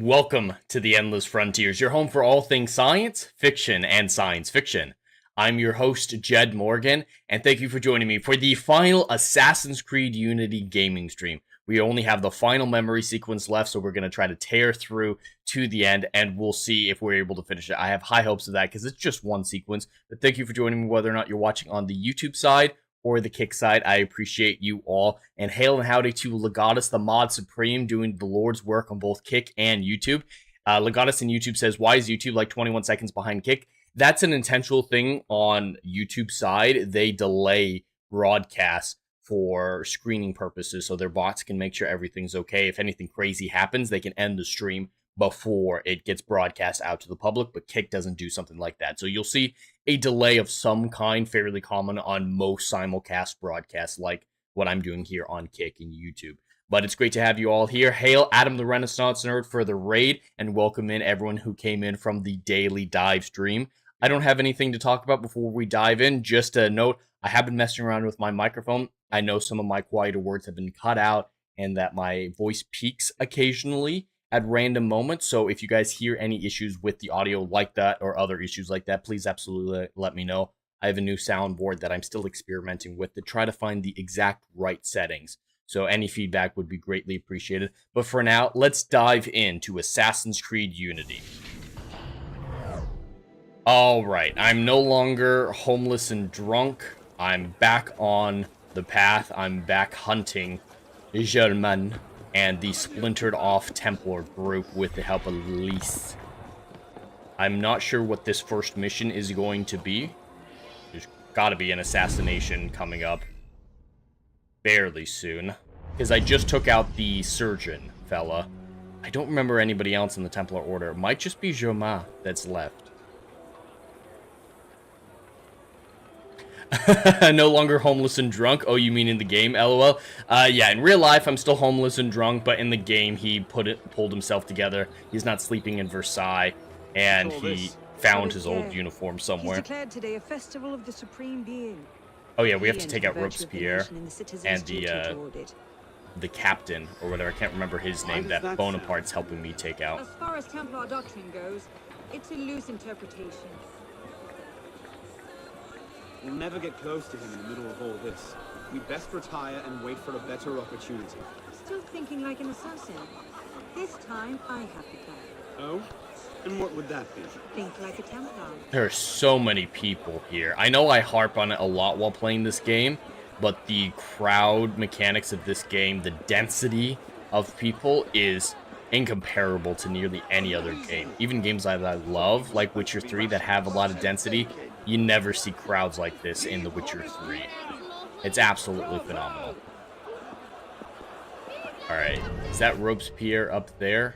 Welcome to the Endless Frontiers, your home for all things science, fiction, and science fiction. I'm your host, Jed Morgan, and thank you for joining me for the final Assassin's Creed Unity gaming stream. We only have the final memory sequence left, so we're going to try to tear through to the end, and we'll see if we're able to finish it. I have high hopes of that, because it's just one sequence, but thank you for joining me, whether or not you're watching on the YouTube side or the Kick side. I appreciate you all. And hail and howdy to Legatus, the mod supreme, doing the Lord's work on both Kick and YouTube. Legatus in YouTube says, why is YouTube like 21 seconds behind Kick? That's an intentional thing on YouTube side. They delay broadcasts for screening purposes, so their bots can make sure everything's okay. If anything crazy happens, they can end the stream before it gets broadcast out to the public, but Kick doesn't do something like that. So you'll see a delay of some kind, fairly common on most simulcast broadcasts, like what I'm doing here on Kick and YouTube. But it's great to have you all here. Hail Adam the Renaissance Nerd for the raid, and welcome in everyone who came in from the daily dive stream. I don't have anything to talk about before we dive in. Just a note, I have been messing around with my microphone. I know some of my quieter words have been cut out and that my voice peaks occasionally at random moments. So if you guys hear any issues with the audio like that or other issues like that, please absolutely let me know. I have a new soundboard that I'm still experimenting with to try to find the exact right settings. So any feedback would be greatly appreciated. But for now, let's dive into Assassin's Creed Unity. Alright, I'm no longer homeless and drunk. I'm back on the path. I'm back hunting German and the splintered off Templar group with the help of Lys. I'm not sure what this first mission is going to be. There's gotta be an assassination coming up fairly soon, because I just took out the surgeon fella. I don't remember anybody else in the Templar Order. It might just be Germain that's left. No longer homeless and drunk. Oh, you mean in the game? LOL. Yeah, in real life, I'm still homeless and drunk, but in the game, he pulled himself together. He's not sleeping in Versailles, and he found his old uniform somewhere. He's declared today a festival of the Supreme Being. Oh yeah, we have to take out Robespierre and the captain, or whatever. I can't remember his name, that Bonaparte's helping me take out. As far as Templar doctrine goes, it's a loose interpretation. We'll never get close to him in the middle of all this. We'd best retire and wait for a better opportunity. Still thinking like an assassin. This time, I have the plan. Oh? And what would that be? Think like a Templar. There are so many people here. I know I harp on it a lot while playing this game, but the crowd mechanics of this game, the density of people is incomparable to nearly any other game. Even games that I love, like Witcher 3, that have a lot of density, you never see crowds like this in The Witcher 3. It's absolutely phenomenal. Alright, is that Robespierre up there?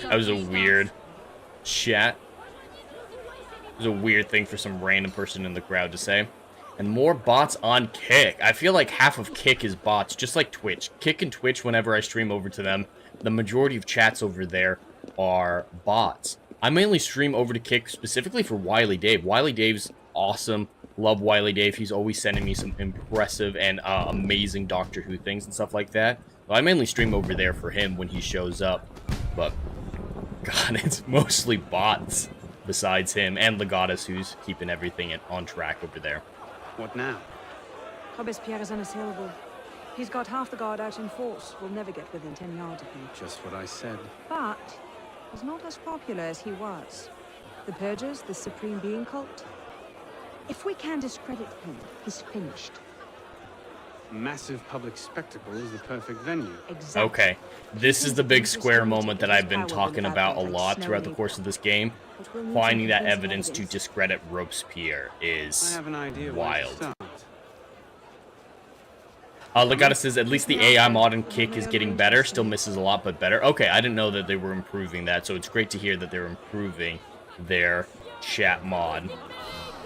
That was a weird chat. It was a weird thing for some random person in the crowd to say. And more bots on Kick. I feel like half of Kick is bots, just like Twitch. Kick and Twitch, whenever I stream over to them, the majority of chats over there are bots. I mainly stream over to Kick specifically for Wily Dave. Wily Dave's awesome. Love Wily Dave. He's always sending me some impressive and amazing Doctor Who things and stuff like that. So I mainly stream over there for him when he shows up. But, God, it's mostly bots besides him and Legatus, who's keeping everything on track over there. What now? Robespierre is unassailable. He's got half the guard out in force. We'll never get within 10 yards of him. Just what I said. But he's not as popular as he was. The Purgers, the Supreme Being cult. If we can discredit him, he's finished. Massive public spectacle is the perfect venue. Exactly. Okay, this is the big square moment that I've been talking about a lot throughout the course of this game. Finding that evidence to discredit Robespierre is wild. Legatus says, at least the AI mod and Kick is getting better. Still misses a lot, but better. Okay, I didn't know that they were improving that, so it's great to hear that they're improving their chat mod,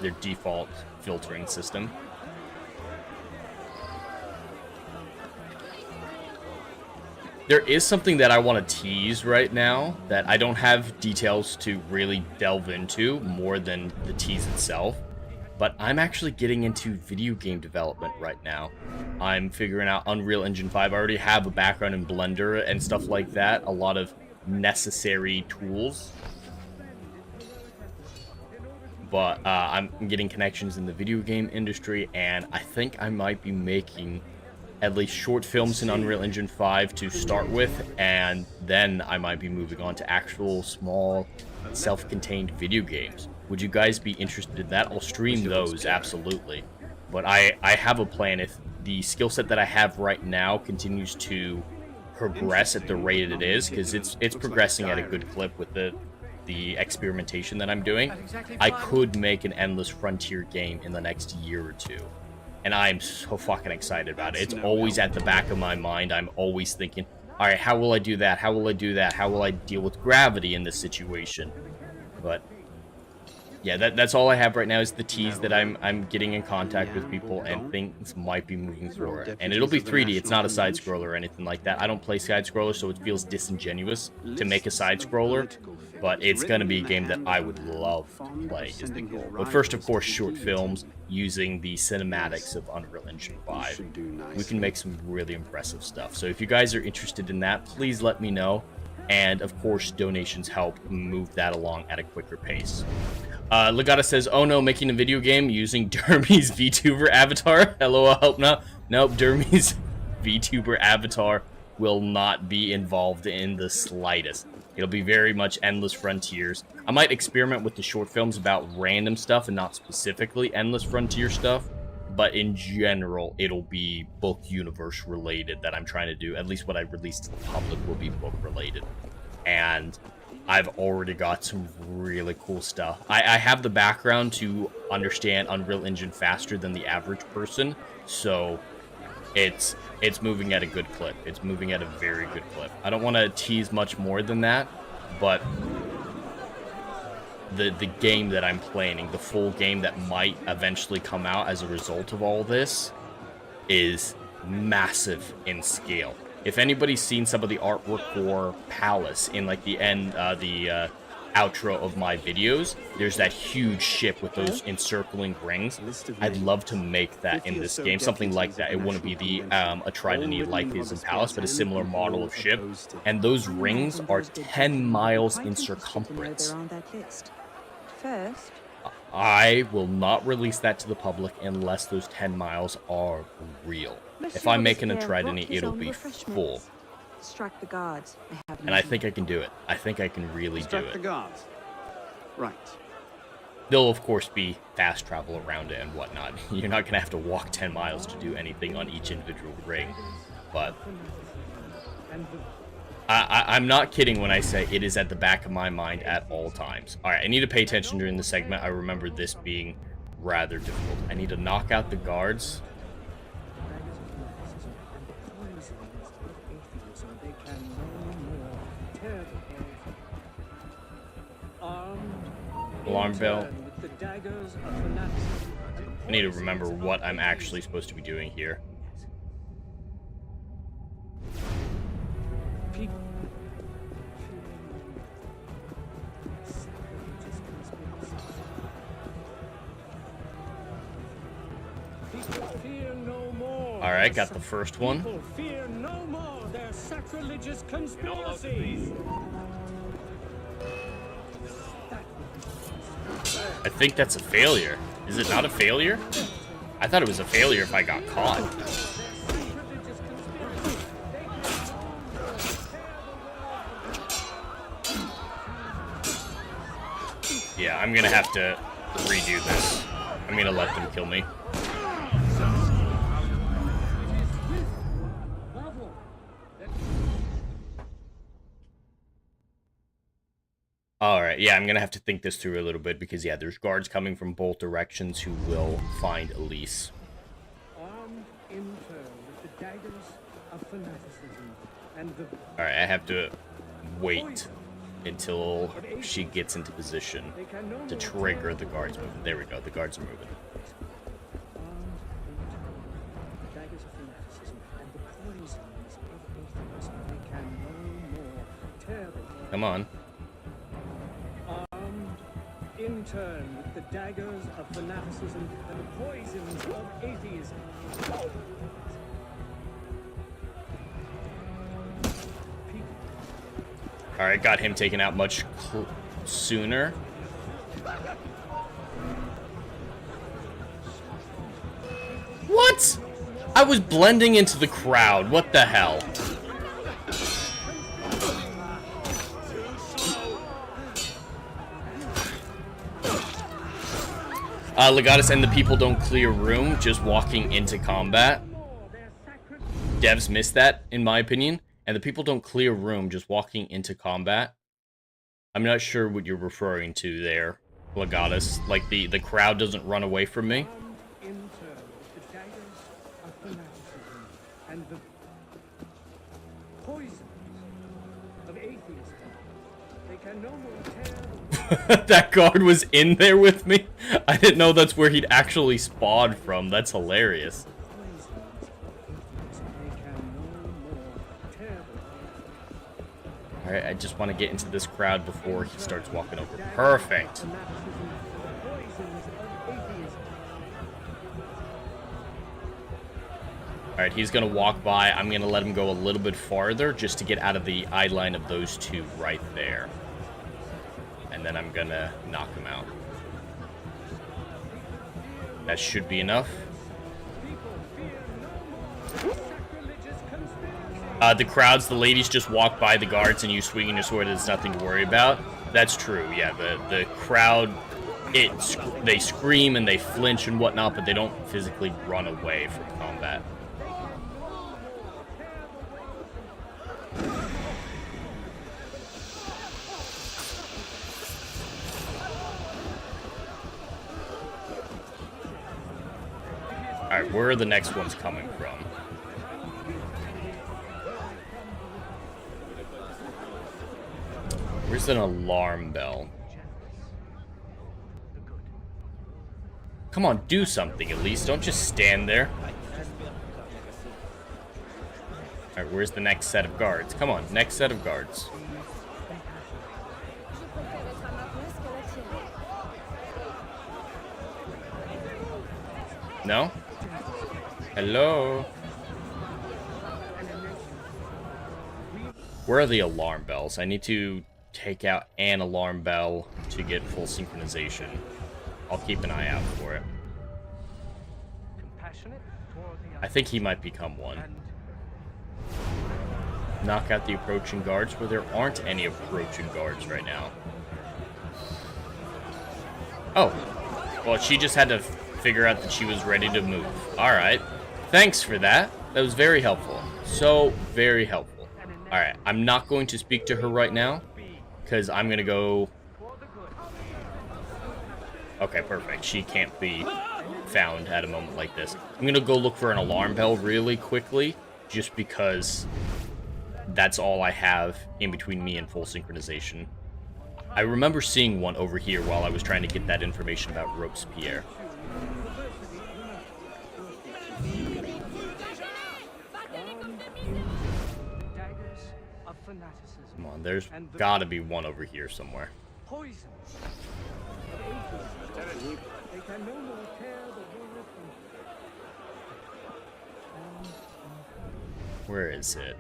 their default filtering system. There is something that I want to tease right now that I don't have details to really delve into more than the tease itself. but I'm actually getting into video game development right now. I'm figuring out Unreal Engine 5. I already have a background in Blender and stuff like that, a lot of necessary tools. But I'm getting connections in the video game industry, and I think I might be making at least short films in Unreal Engine 5 to start with, and then I might be moving on to actual small self-contained video games. Would you guys be interested in that? I'll stream those, absolutely. But I have a plan. If the skill set that I have right now continues to progress at the rate it is, because it's progressing at a good clip with the experimentation that I'm doing, I could make an Endless Frontier game in the next year or two. And I'm so fucking excited about it. It's always at the back of my mind. I'm always thinking, all right, how will I do that? How will I do that? How will I deal with gravity in this situation? But yeah, that's all I have right now is the tease that I'm getting in contact with people and things might be moving forward. And it'll be 3D. It's not a side scroller or anything like that. I don't play side scrollers, so it feels disingenuous to make a side scroller. But it's going to be a game that I would love to play is the goal. But first, of course, short films using the cinematics of Unreal Engine 5. We can make some really impressive stuff. So if you guys are interested in that, please let me know. And of course, donations help move that along at a quicker pace. Legata says, oh no, making a video game using Dermy's VTuber avatar? Hello, I hope not. Nope, Dermy's VTuber avatar will not be involved in the slightest. It'll be very much Endless Frontiers. I might experiment with the short films about random stuff and not specifically Endless Frontier stuff. But in general, it'll be book universe related that I'm trying to do. At least what I release to the public will be book related. And I've already got some really cool stuff. I have the background to understand Unreal Engine faster than the average person. So it's moving at a good clip. It's moving at a very good clip. I don't want to tease much more than that, but the game that I'm planning, the full game that might eventually come out as a result of all this, is massive in scale. If anybody's seen some of the artwork for Palace in like the end, the outro of my videos, there's that huge ship with those encircling rings. I'd love to make that in this game, something like that. It wouldn't be the Nia Adewale in Palace, but a similar model of ship. And those rings are 10 miles in circumference. First, I will not release that to the public unless those 10 miles are real. If I'm making a Trident, it'll be full. Strike the guards. And I think I can do it. I think I can really do Strike it. the guards. Right. There'll, of course, be fast travel around it and whatnot. You're not going to have to walk 10 miles to do anything on each individual ring. But I'm not kidding when I say it is at the back of my mind at all times. All right, I need to pay attention during the segment. I remember this being rather difficult. I need to knock out the guards. Alarm bell. I need to remember what I'm actually supposed to be doing here. Alright, got the first one. Fear no more their sacrilegious conspiracies. I think that's a failure. Is it not a failure? I thought it was a failure if I got caught. Yeah, I'm gonna have to redo this. I'm gonna let them kill me. Alright, yeah, I'm gonna have to think this through a little bit because, yeah, there's guards coming from both directions who will find Elise. Armed in turn with the daggers of fanaticism and the... Alright, I have to wait until she gets into position to trigger the guards moving. There we go, the guards are moving. Come on. In turn with the daggers of fanaticism and the poisons of atheism. Alright, got him taken out much sooner. What? I was blending into the crowd. What the hell? Legatus and the people don't clear room, just walking into combat. Devs missed that, in my opinion. And the people don't clear room, just walking into combat. I'm not sure what you're referring to there, Legatus. Like, the crowd doesn't run away from me. And the poisons of atheism. They can no more tear. That guard was in there with me. I didn't know that's where he'd actually spawned from. That's hilarious. Alright, I just want to get into this crowd before he starts walking over. Perfect. Alright, he's going to walk by. I'm going to let him go a little bit farther just to get out of the eye line of those two right there. And then I'm going to knock him out. That should be enough. The crowds, the ladies just walk by the guards and you swinging your sword, there's nothing to worry about. That's true, yeah. The crowd, they scream and they flinch and whatnot, but they don't physically run away from combat. Alright, where are the next ones coming from? Where's an alarm bell? Come on, do something at least. Don't just stand there. Alright, where's the next set of guards? Come on, next set of guards. No? Hello? Where are the alarm bells? I need to take out an alarm bell to get full synchronization. I'll keep an eye out for it. I think he might become one. Knock out the approaching guards, where there aren't any approaching guards right now. Oh. Well, she just had to figure out that she was ready to move. Alright. Thanks for that. That was very helpful. So, very helpful. Alright, I'm not going to speak to her right now, because I'm going to go... Okay, perfect. She can't be found at a moment like this. I'm going to go look for an alarm bell really quickly, just because that's all I have in between me and full synchronization. I remember seeing one over here while I was trying to get that information about Robespierre. Come on, there's gotta be one over here somewhere. Where is it?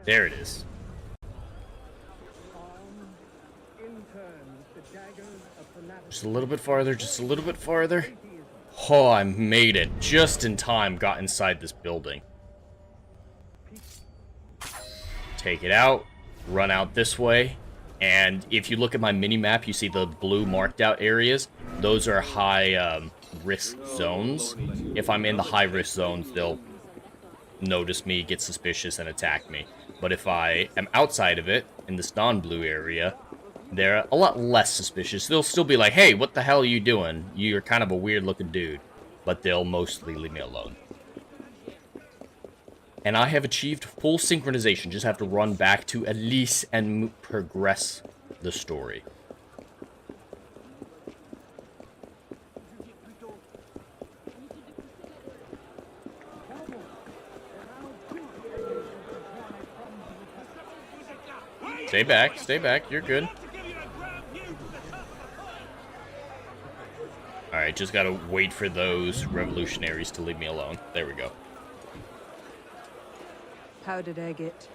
There it is. Just a little bit farther, just a little bit farther. Oh, I made it just in time, got inside this building. Take it out, run out this way, and if you look at my mini-map, you see the blue marked out areas. Those are high risk zones. If I'm in the high risk zones, they'll notice me, get suspicious, and attack me. But if I am outside of it, in this non-blue area, they're a lot less suspicious. They'll still be like, hey, what the hell are you doing? You're kind of a weird-looking dude. But they'll mostly leave me alone. And I have achieved full synchronization. Just have to run back to Elise and progress the story. Stay back, stay back. You're good. Alright, just gotta wait for those revolutionaries to leave me alone. There we go. Powdered agate.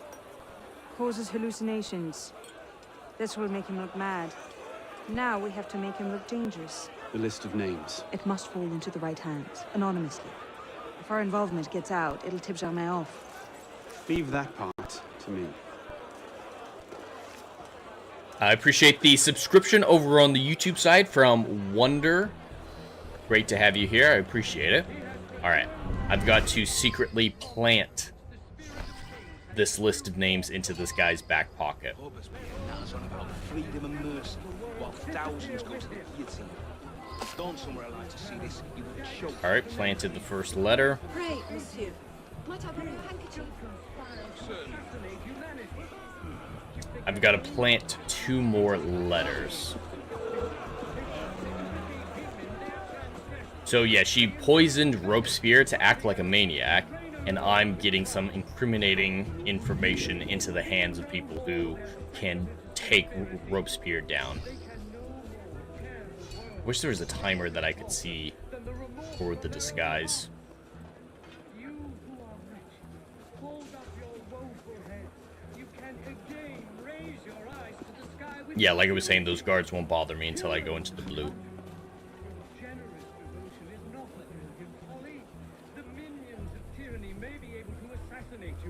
Causes hallucinations. This will make him look mad. Now we have to make him look dangerous. The list of names. It must fall into the right hands, anonymously. If our involvement gets out, it'll tip Germain off. Leave that part to me. I appreciate the subscription over on the YouTube side from Wonder. Great to have you here. I appreciate it. Alright. I've got to secretly plant this list of names into this guy's back pocket. Freedom and mercy, while thousands go to the guillotine. Gone somewhere I'd like to see this, you would choke. Alright, planted the first letter. Pray, monsieur. Might I bring a handkerchief? I've got to plant 2 more letters. So yeah, she poisoned Robespierre to act like a maniac, and I'm getting some incriminating information into the hands of people who can take Robespierre down. Wish there was a timer that I could see for the disguise. Yeah, like I was saying, those guards won't bother me until I go into the blue.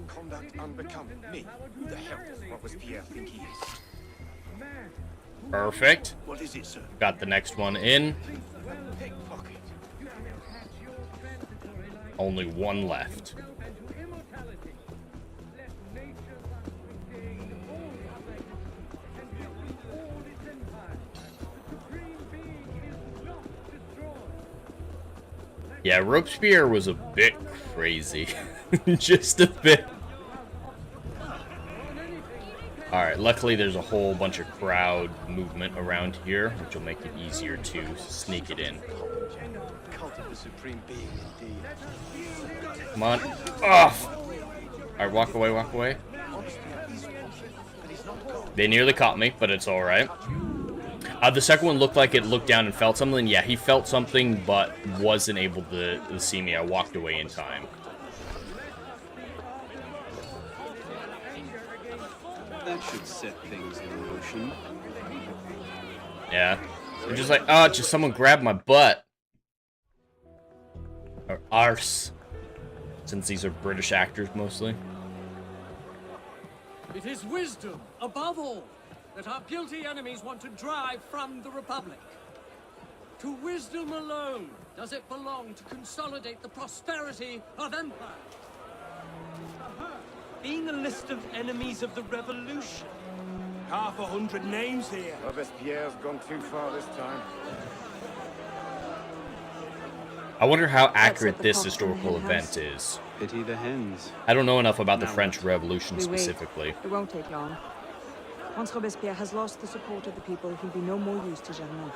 Conduct unbecoming me. Who the hell does Robespierre think he is? Perfect. What is it, sir? Got the next one in. Pickpocket. Only one left. Yeah, Robespierre was a bit crazy. Just a bit. Alright, luckily there's a whole bunch of crowd movement around here, which will make it easier to sneak it in. Cult of the supreme being, indeed. Come on. Off! Alright, walk away, walk away. They nearly caught me, but it's alright. The second one looked like it looked down and felt something. Yeah, he felt something, but wasn't able to see me. I walked away in time. That should set things in motion. Yeah. They're just like, oh, just someone grabbed my butt. Or arse. Since these are British actors mostly. It is wisdom, above all, that our guilty enemies want to drive from the Republic. To wisdom alone does it belong to consolidate the prosperity of empire. Being a list of enemies of the revolution. 100 names here. Robespierre's gone too far this time. I wonder how accurate what the this cock historical in the hen event is. Pity the hens. I don't know enough about the Now French what? Revolution We wait. specifically. It won't take long. Once Robespierre has lost the support of the people, he'll be no more use to Germain.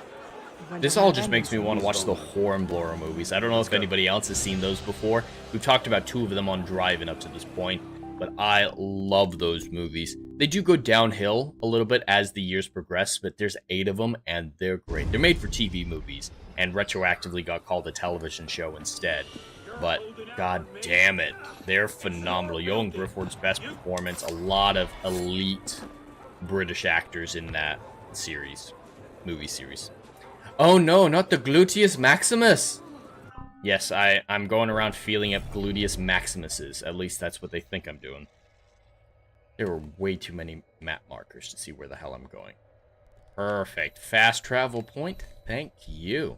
When This Germain all just ends, makes me want to watch the Hornblower movies. I don't know if anybody else has seen those before. We've talked about 2 of them on Drive-In up to this point, but I love those movies. They do go downhill a little bit as the years progress, but there's 8 of them, and they're great. They're made for TV movies, and retroactively got called a television show instead. But god damn it, they're phenomenal. Johan Griffith's best performance, a lot of elite British actors in that movie series. Oh no, not the Gluteus Maximus! Yes, I'm going around feeling up Gluteus Maximuses. At least that's what they think I'm doing. There were way too many map markers to see where the hell I'm going. Perfect. Fast travel point. Thank you.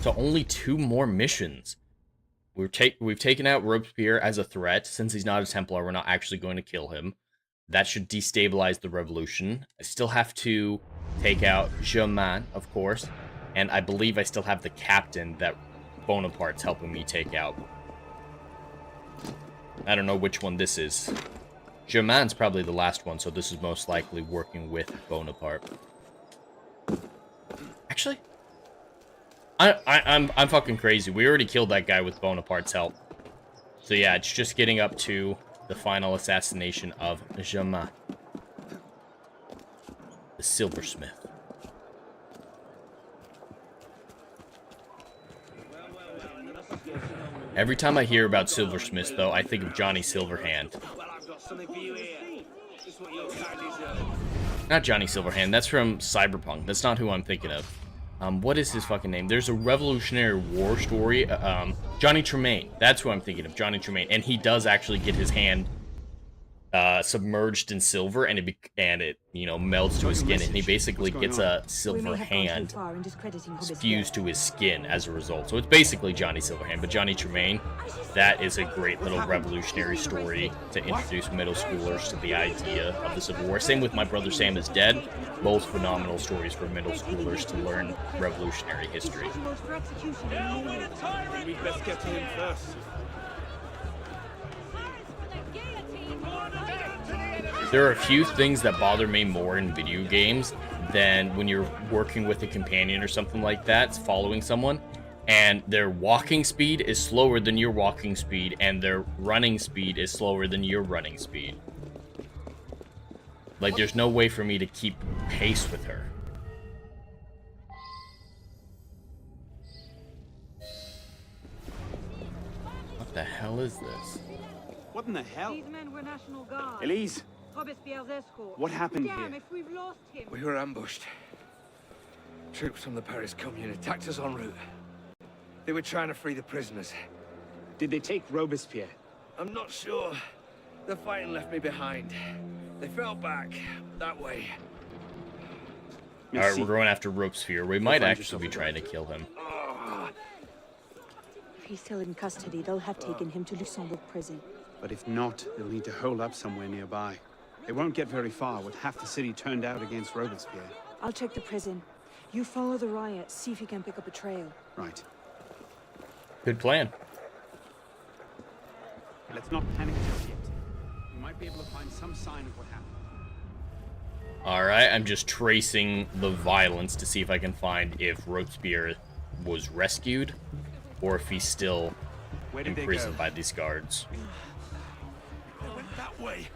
So only 2 more missions. We've taken out Robespierre as a threat. Since he's not a Templar, we're not actually going to kill him. That should destabilize the revolution. I still have to take out Germain, of course. And I believe I still have the captain that Bonaparte's helping me take out. I don't know which one this is. Germain's probably the last one, so this is most likely working with Bonaparte. Actually, I'm fucking crazy. We already killed that guy with Bonaparte's help. So yeah, it's just getting up to the final assassination of Germain. silversmith. Every time I hear about silversmiths, though, I think of Johnny Silverhand. Well, I've got something for you here. Just what your kind deserves. Not Johnny Silverhand, that's from Cyberpunk. That's not who I'm thinking of. What is his fucking name? There's a Revolutionary War story. Johnny Tremaine. That's who I'm thinking of, Johnny Tremaine. And he does actually get his hand submerged in silver, and it you know, melts to his skin, and he basically gets a silver hand fused to his skin as a result. So it's basically Johnny Silverhand, but Johnny Tremaine, that is a great little revolutionary story to introduce middle schoolers to the idea of the Civil War. Same with My Brother Sam is Dead. Both phenomenal stories for middle schoolers to learn revolutionary history. We'd best get to him first. There are a few things that bother me more in video games than when you're working with a companion or something like that, following someone, and their walking speed is slower than your walking speed, and their running speed is slower than your running speed. Like, there's no way for me to keep pace with her. What the hell is this? What in the hell? These men were National Guard. Elise, Robespierre's escort. what happened Damn, here? if we've lost him. We were ambushed. Troops from the Paris Commune attacked us en route. They were trying to free the prisoners. Did they take Robespierre? I'm not sure. The fighting left me behind. They fell back that way. Alright, we're going after Robespierre. We might actually be trying to kill him. If he's still in custody, they'll have taken him to Luxembourg prison. But if not, they'll need to hole up somewhere nearby. They won't get very far with half the city turned out against Robespierre. I'll check the prison. You follow the riot, see if you can pick up a trail. Right. Good plan. Let's not panic just yet. We might be able to find some sign of what happened. Alright, I'm just tracing the violence to see if I can find if Robespierre was rescued or if he's still imprisoned by these guards. They went that way.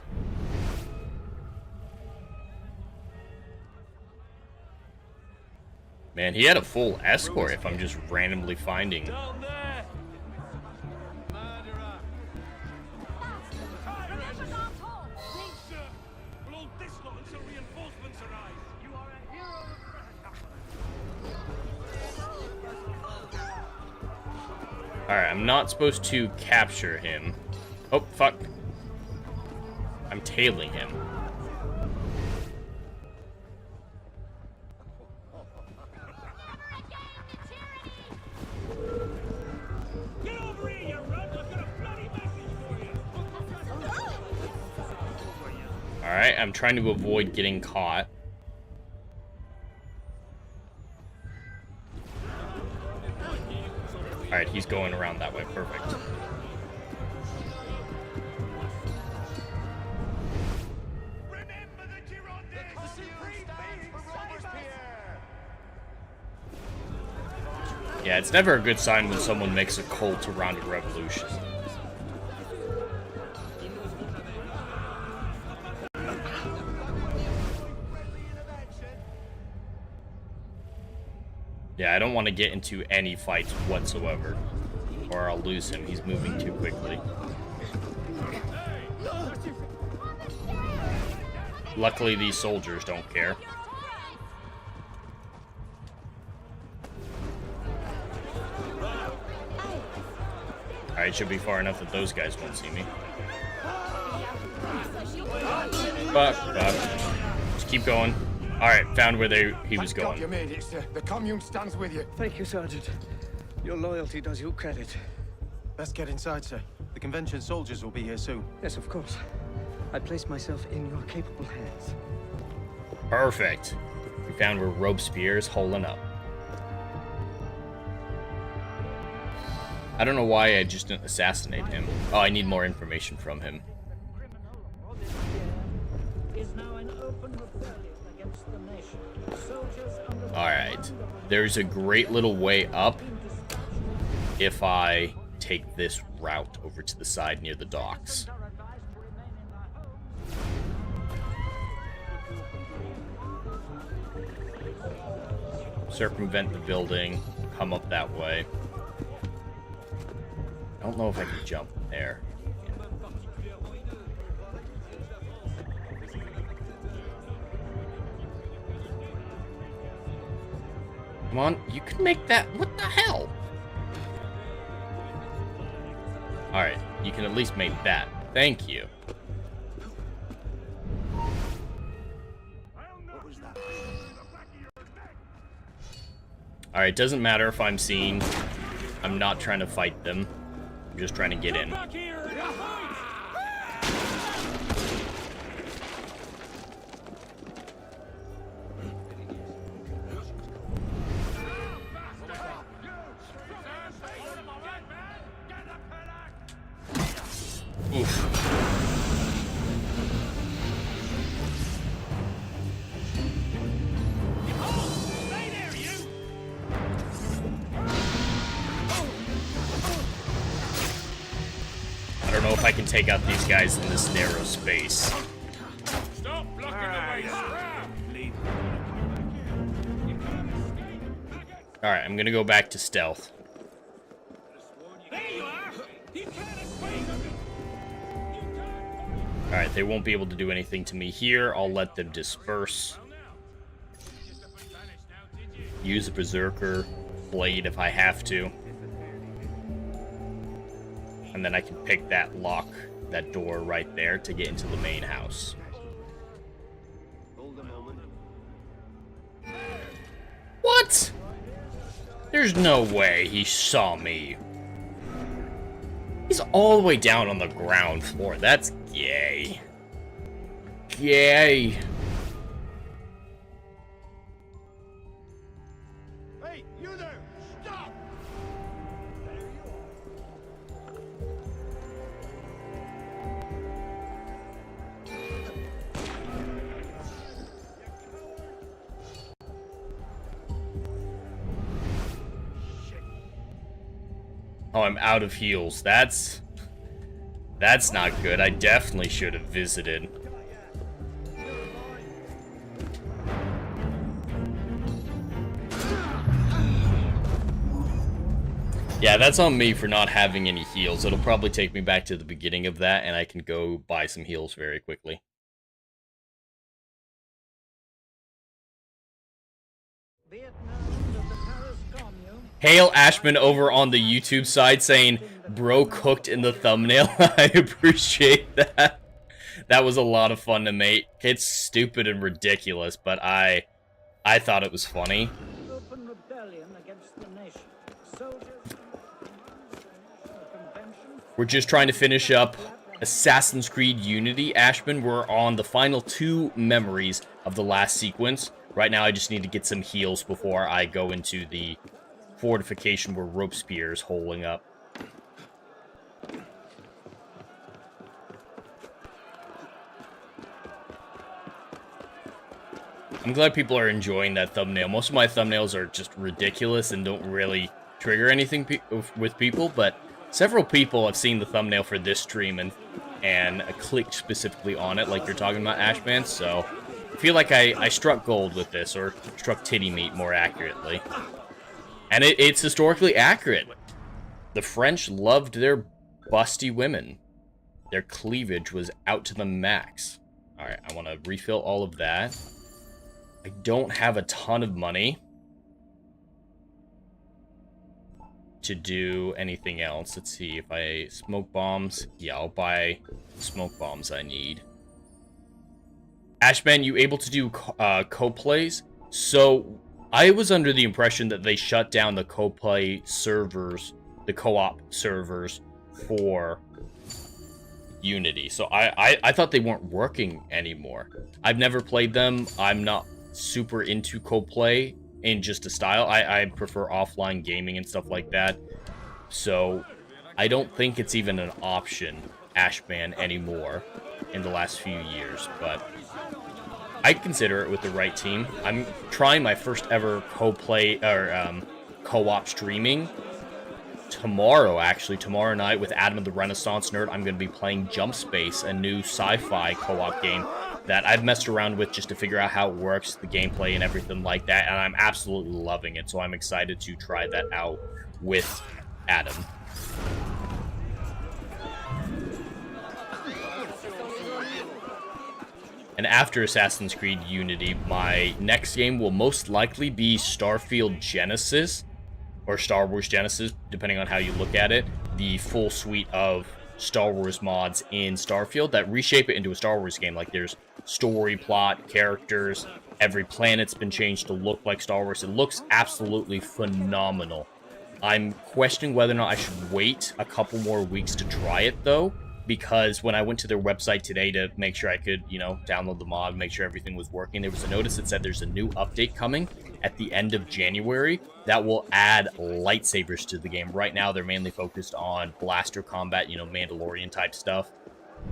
Man, he had a full escort if I'm just randomly finding. Down there! We'll hold this lot until reinforcements arrive. You are a hero of Alright, I'm not supposed to capture him. Oh, fuck. I'm tailing him. Get over here, you runt! I've got a bloody message for you! Alright, I'm trying to avoid getting caught. Alright, he's going around that way. Perfect. Remember the Gironde! The supreme being save us! Yeah, it's never a good sign when someone makes a cult around a revolution. Yeah, I don't want to get into any fights whatsoever, or I'll lose him. He's moving too quickly. Luckily, these soldiers don't care. Alright, should be far enough that those guys won't see me. Fuck. Just keep going. Alright, found where he was Thank God you going. made it, sir. The commune stands with you. Thank you, Sergeant. Your loyalty does you credit. Best get inside, sir. The convention soldiers will be here soon. Yes, of course. I place myself in your capable hands. Perfect. We found where Robespierre is holing up. I don't know why I just didn't assassinate him. Oh, I need more information from him. Alright. There's a great little way up if I take this route over to the side near the docks. circumvent the building, come up that way. I don't know if I can jump there. Come on, you can make that. What the hell? Alright, you can at least make that. Thank you. Alright, doesn't matter if I'm seen. I'm not trying to fight them. I'm just trying to get in. Oof. I don't know if I can take out these guys in this narrow space. Stop blocking the way. Alright, I'm gonna go back to stealth. There you are. You can't escape. Alright, they won't be able to do anything to me here. I'll let them disperse. Use the Berserker blade if I have to. And then I can pick that lock, that door right there to get into the main house. What? There's no way he saw me. He's all the way down on the ground floor. That's gay. Gay. Hey, you there! Stop! Oh, I'm out of heals. That's not good. I definitely should have visited. Yeah, that's on me for not having any heals. It'll probably take me back to the beginning of that, and I can go buy some heals very quickly. Hail Ashman over on the YouTube side saying, bro cooked in the thumbnail. I appreciate that. That was a lot of fun to make. It's stupid and ridiculous, but I thought it was funny. We're just trying to finish up Assassin's Creed Unity, Ashman. We're on the final 2 memories of the last sequence. Right now, I just need to get some heals before I go into the fortification where Robespierre's holding up. I'm glad people are enjoying that thumbnail. Most of my thumbnails are just ridiculous and don't really trigger anything with people, but several people have seen the thumbnail for this stream and clicked specifically on it, like you're talking about, Ashman, so I feel like I struck gold with this, or struck titty meat more accurately. And it's historically accurate. The French loved their busty women. Their cleavage was out to the max. Alright, I want to refill all of that. I don't have a ton of money to do anything else. Let's see, if I smoke bombs, yeah, I'll buy smoke bombs I need. Ashman, you able to do co-plays? So I was under the impression that they shut down the co-play servers, the co-op servers for Unity. So I thought they weren't working anymore. I've never played them. I'm not super into co-play in just a style. I prefer offline gaming and stuff like that. So I don't think it's even an option, Ashman, anymore in the last few years, but I'd consider it with the right team. I'm trying my first ever co-play or co-op streaming tomorrow, actually. Tomorrow night with Adam the Renaissance Nerd, I'm going to be playing Jump Space, a new sci-fi co-op game that I've messed around with just to figure out how it works, the gameplay and everything like that, and I'm absolutely loving it, so I'm excited to try that out with Adam. And after Assassin's Creed Unity, my next game will most likely be Starfield Genesis, or Star Wars Genesis, depending on how you look at it. The full suite of Star Wars mods in Starfield that reshape it into a Star Wars game. Like, there's story, plot, characters, every planet's been changed to look like Star Wars. It looks absolutely phenomenal. I'm questioning whether or not I should wait a couple more weeks to try it, though, because when I went to their website today to make sure I could, you know, download the mod, make sure everything was working, there was a notice that said there's a new update coming at the end of January that will add lightsabers to the game. Right now, they're mainly focused on blaster combat, you know, Mandalorian type stuff.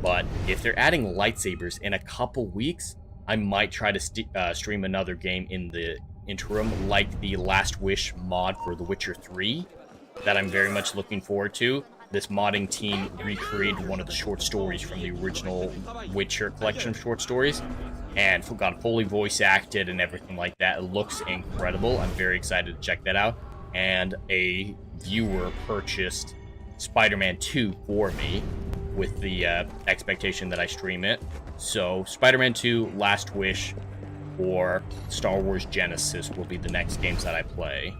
But if they're adding lightsabers in a couple weeks, I might try to stream another game in the interim, like the Last Wish mod for The Witcher 3, that I'm very much looking forward to. This modding team recreated one of the short stories from the original Witcher collection of short stories, and got fully voice acted and everything like that. It looks incredible. I'm very excited to check that out. And a viewer purchased Spider-Man 2 for me with the expectation that I stream it. So Spider-Man 2, Last Wish, or Star Wars Genesis will be the next games that I play.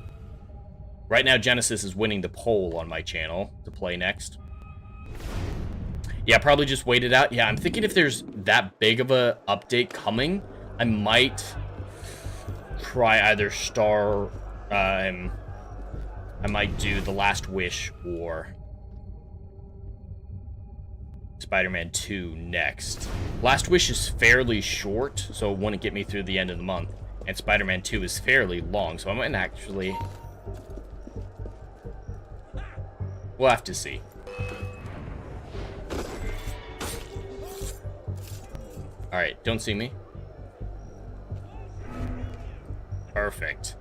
Right now, Genesis is winning the poll on my channel to play next. Yeah, probably just wait it out. Yeah, I'm thinking if there's that big of a update coming, I might try either I might do The Last Wish or Spider-Man 2 next. Last Wish is fairly short, so it wouldn't get me through the end of the month. And Spider-Man 2 is fairly long, so I might actually... We'll have to see. Alright, don't see me. Perfect.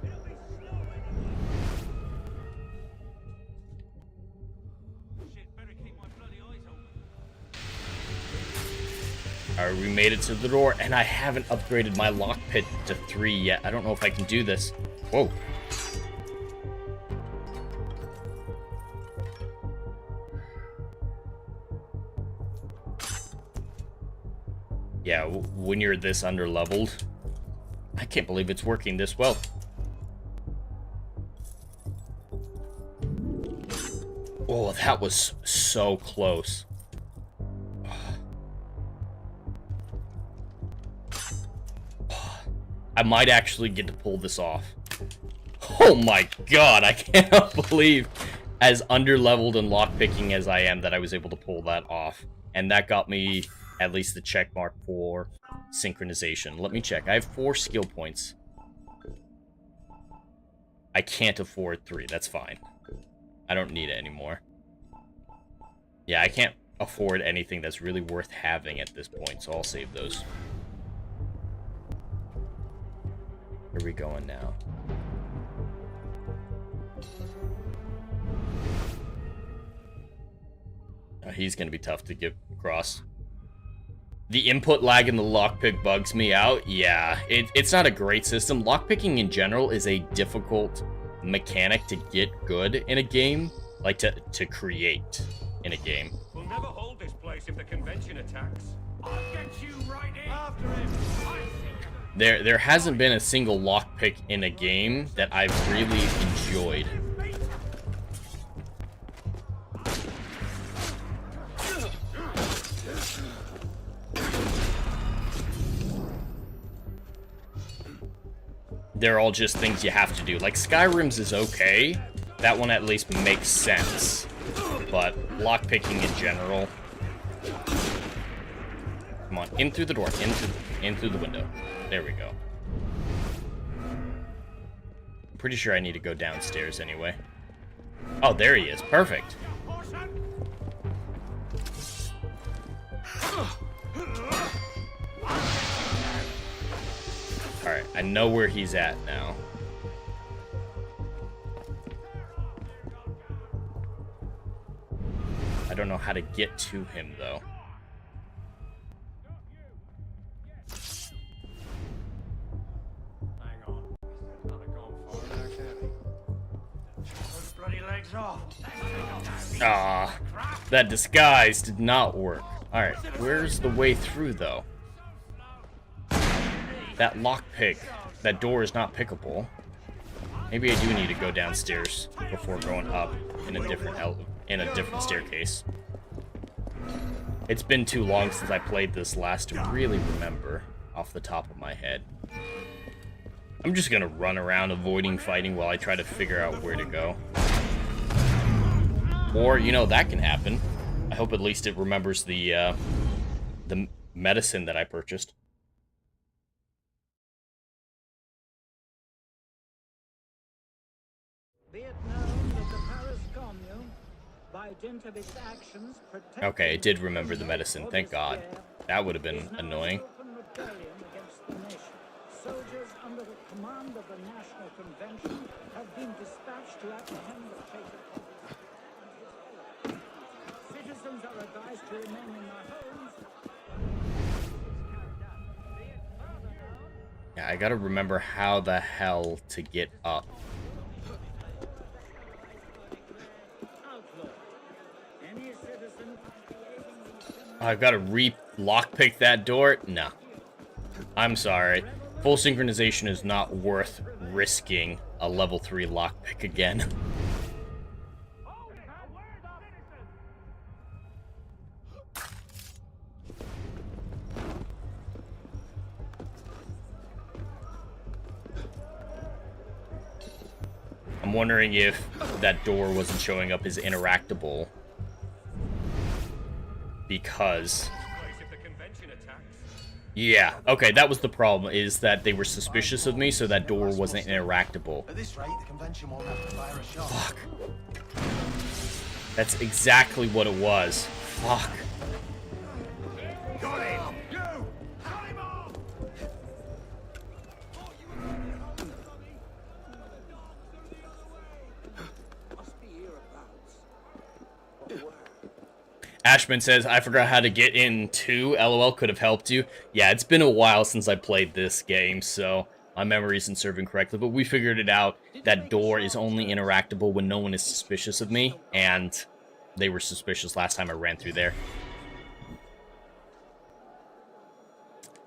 Alright, we made it to the door, and I haven't upgraded my lockpick to 3 yet. I don't know if I can do this. Whoa. Yeah, when you're this underleveled, I can't believe it's working this well. Oh, that was so close. I might actually get to pull this off. Oh my god, I cannot believe, as underleveled and lockpicking as I am, that I was able to pull that off. And that got me at least the check mark for synchronization. Let me check. I have 4 skill points. I can't afford 3. That's fine. I don't need it anymore. Yeah, I can't afford anything that's really worth having at this point, so I'll save those. Where are we going now? He's going to be tough to get across. The input lag in the lockpick bugs me out. Yeah, it's not a great system. Lockpicking in general is a difficult mechanic to get good in a game, like to create in a game. We'll never hold this place if the convention attacks. I'll get you right in. After him. There hasn't been a single lockpick in a game that I've really enjoyed. They're all just things you have to do. Like, Skyrim's is okay. That one at least makes sense. But lockpicking in general... Come on, in through the door. In through the window. There we go. I'm pretty sure I need to go downstairs anyway. Oh, there he is. Perfect. Alright, I know where he's at now. I don't know how to get to him, though. Ah, that disguise did not work. Alright, where's the way through, though? That lockpick, that door is not pickable. Maybe I do need to go downstairs before going up in a different staircase. It's been too long since I played this last to really remember off the top of my head. I'm just gonna run around avoiding fighting while I try to figure out where to go. Or, you know, that can happen. I hope at least it remembers the medicine that I purchased. Okay, it did remember the medicine, thank God. That would have been annoying. Soldiers under the command of the National Convention have been dispatched to apprehend the traitor. Citizens are advised to remain in their homes. Yeah, I gotta remember how the hell to get up. I've got to lockpick that door? No. I'm sorry. Full synchronization is not worth risking a level 3 lockpick again. I'm wondering if that door wasn't showing up as interactable. Because... yeah, okay, that was the problem, is that they were suspicious of me, so that door wasn't interactable. At this rate, the convention won't have to fire a shot. Fuck. That's exactly what it was. Fuck. Got him! You! Cut him off! Ashman says, I forgot how to get in too. LOL, could have helped you. Yeah, it's been a while since I played this game, so my memory isn't serving correctly, but we figured it out. That door is only interactable when no one is suspicious of me, and they were suspicious last time I ran through there.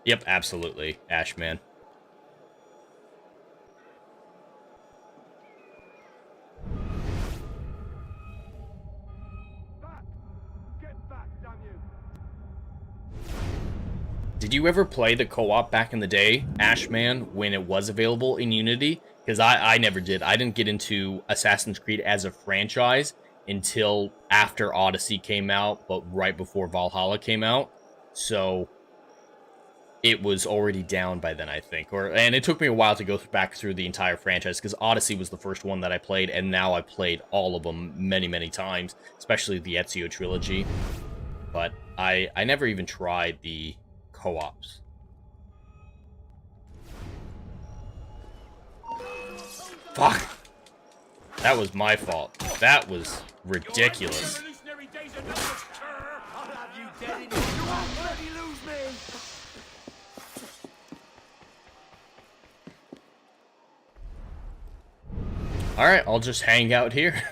Yep, absolutely, Ashman. Did you ever play the co-op back in the day, Ashman, when it was available in Unity? Because I never did. I didn't get into Assassin's Creed as a franchise until after Odyssey came out, but right before Valhalla came out. So it was already down by then, I think. And it took me a while to go back through the entire franchise, because Odyssey was the first one that I played, and now I played all of them many, many times, especially the Ezio trilogy. But I never even tried the co-ops. Fuck! That was my fault. That was ridiculous. Alright, I'll just hang out here.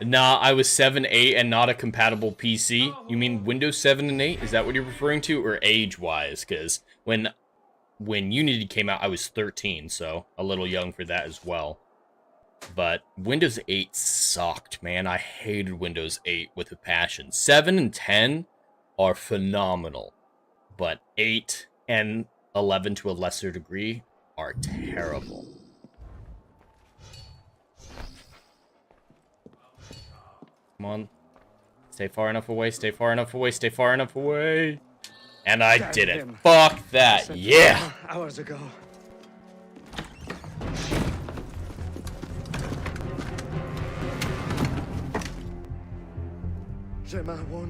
Nah, I was 7, 8, and not a compatible PC. You mean Windows 7 and 8? Is that what you're referring to? Or age-wise? Because when Unity came out, I was 13, so a little young for that as well. But Windows 8 sucked, man. I hated Windows 8 with a passion. 7 and 10 are phenomenal. But 8 and 11 to a lesser degree are terrible. Come on. Stay far enough away, stay far enough away, stay far enough away. And I did it. Fuck that. Yeah. Hours ago.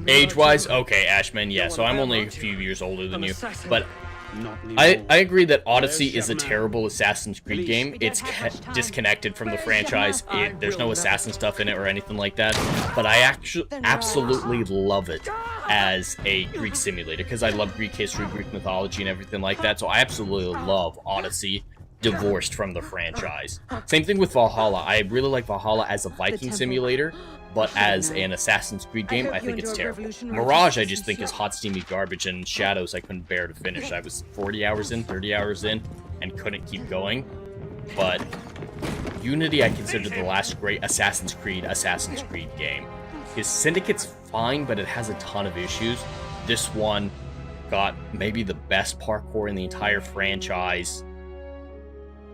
Age-wise, okay, Ashman, yeah, so I'm only a few years older than you. But Not I anymore. agree that Odyssey is a terrible Assassin's Creed game. It's disconnected from the franchise. There's no assassin stuff in it or anything like that. But I actually absolutely love it as a Greek simulator because I love Greek history, Greek mythology, and everything like that. So I absolutely love Odyssey divorced from the franchise. Same thing with Valhalla. I really like Valhalla as a Viking simulator, but as an Assassin's Creed game, I think it's terrible. Mirage, I just think is hot, steamy garbage, and Shadows I couldn't bear to finish. I was 40 hours in, 30 hours in, and couldn't keep going. But Unity I consider the last great Assassin's Creed game. Because Syndicate's fine, but it has a ton of issues. This one got maybe the best parkour in the entire franchise.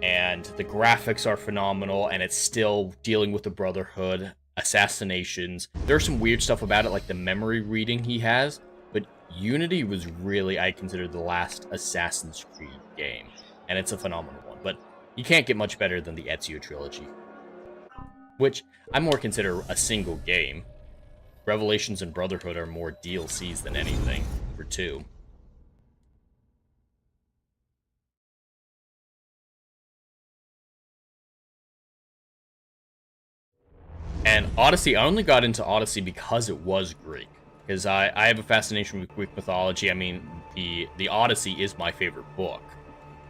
And the graphics are phenomenal, and it's still dealing with the Brotherhood, assassinations. There's some weird stuff about it, like the memory reading he has, but Unity was really, I consider, the last Assassin's Creed game, and it's a phenomenal one. But you can't get much better than the Ezio trilogy, which I more consider a single game. Revelations and Brotherhood are more DLCs than anything for 2. And Odyssey, I only got into Odyssey because it was Greek. Because I have a fascination with Greek mythology. I mean, the Odyssey is my favorite book.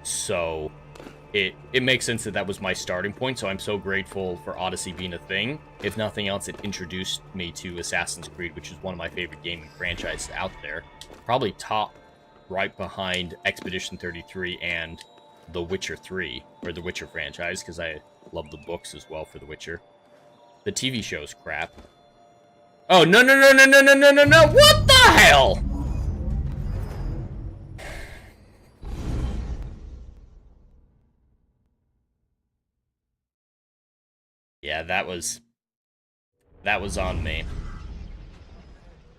So it makes sense that that was my starting point. So I'm so grateful for Odyssey being a thing. If nothing else, it introduced me to Assassin's Creed, which is one of my favorite gaming franchises out there. Probably top right behind Expedition 33 and The Witcher 3, or the Witcher franchise, because I love the books as well for The Witcher. The TV show's crap. Oh, no, no, no, no, no, no, no, no, no! What the hell?! Yeah, that was on me.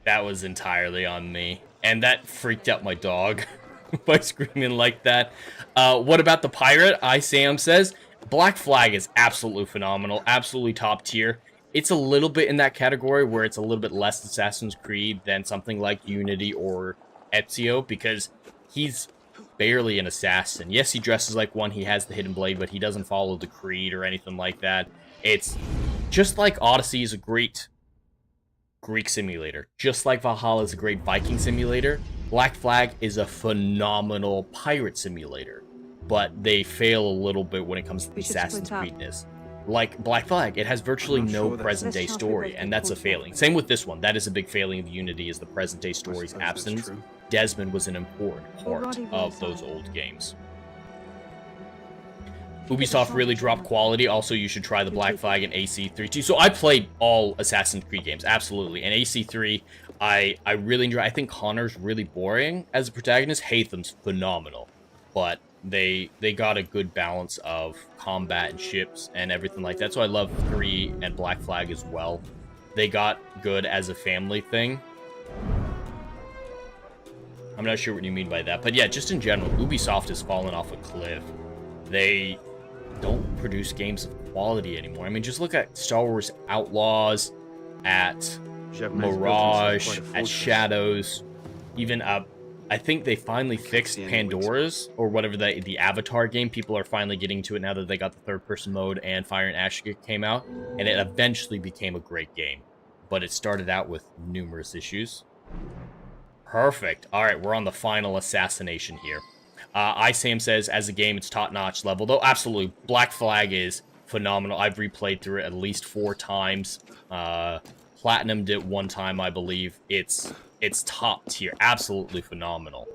That was entirely on me. And that freaked out my dog by screaming like that. What about the pirate? Sam says, Black Flag is absolutely phenomenal, absolutely top tier. It's a little bit in that category where it's a little bit less Assassin's Creed than something like Unity or Ezio, because he's barely an assassin. Yes, he dresses like one, he has the hidden blade, but he doesn't follow the creed or anything like that. It's just like Odyssey is a great Greek simulator, just like Valhalla is a great Viking simulator. Black Flag is a phenomenal pirate simulator, but they fail a little bit when it comes to the Assassin's Creedness. Like Black Flag, it has virtually no present-day story, and that's a failing. Same with this one. That is a big failing of Unity, is the present-day story's absence. Desmond was an important part of those old games. Ubisoft really dropped quality. Also, you should try the Black Flag and AC3 too. So I played all Assassin's Creed games, absolutely. And AC3, I really enjoy. I think Connor's really boring as a protagonist. Hatham's phenomenal, but they got a good balance of combat and ships and everything like that. So I love 3 and Black Flag as well. They got good as a family thing. I'm not sure what you mean by that, but yeah, just in general, Ubisoft has fallen off a cliff. They don't produce games of quality anymore. I mean, just look at Star Wars Outlaws, at Mirage, at Shadows, even I think they finally fixed Pandora's, or whatever, the Avatar game. People are finally getting to it now that they got the third-person mode and Fire and Ash came out, and it eventually became a great game. But it started out with numerous issues. Perfect. Alright, we're on the final assassination here. Sam says, as a game, it's top-notch level, though absolutely, Black Flag is phenomenal. I've replayed through it at least 4 times. Platinumed it 1 time, I believe. It's top tier, absolutely phenomenal.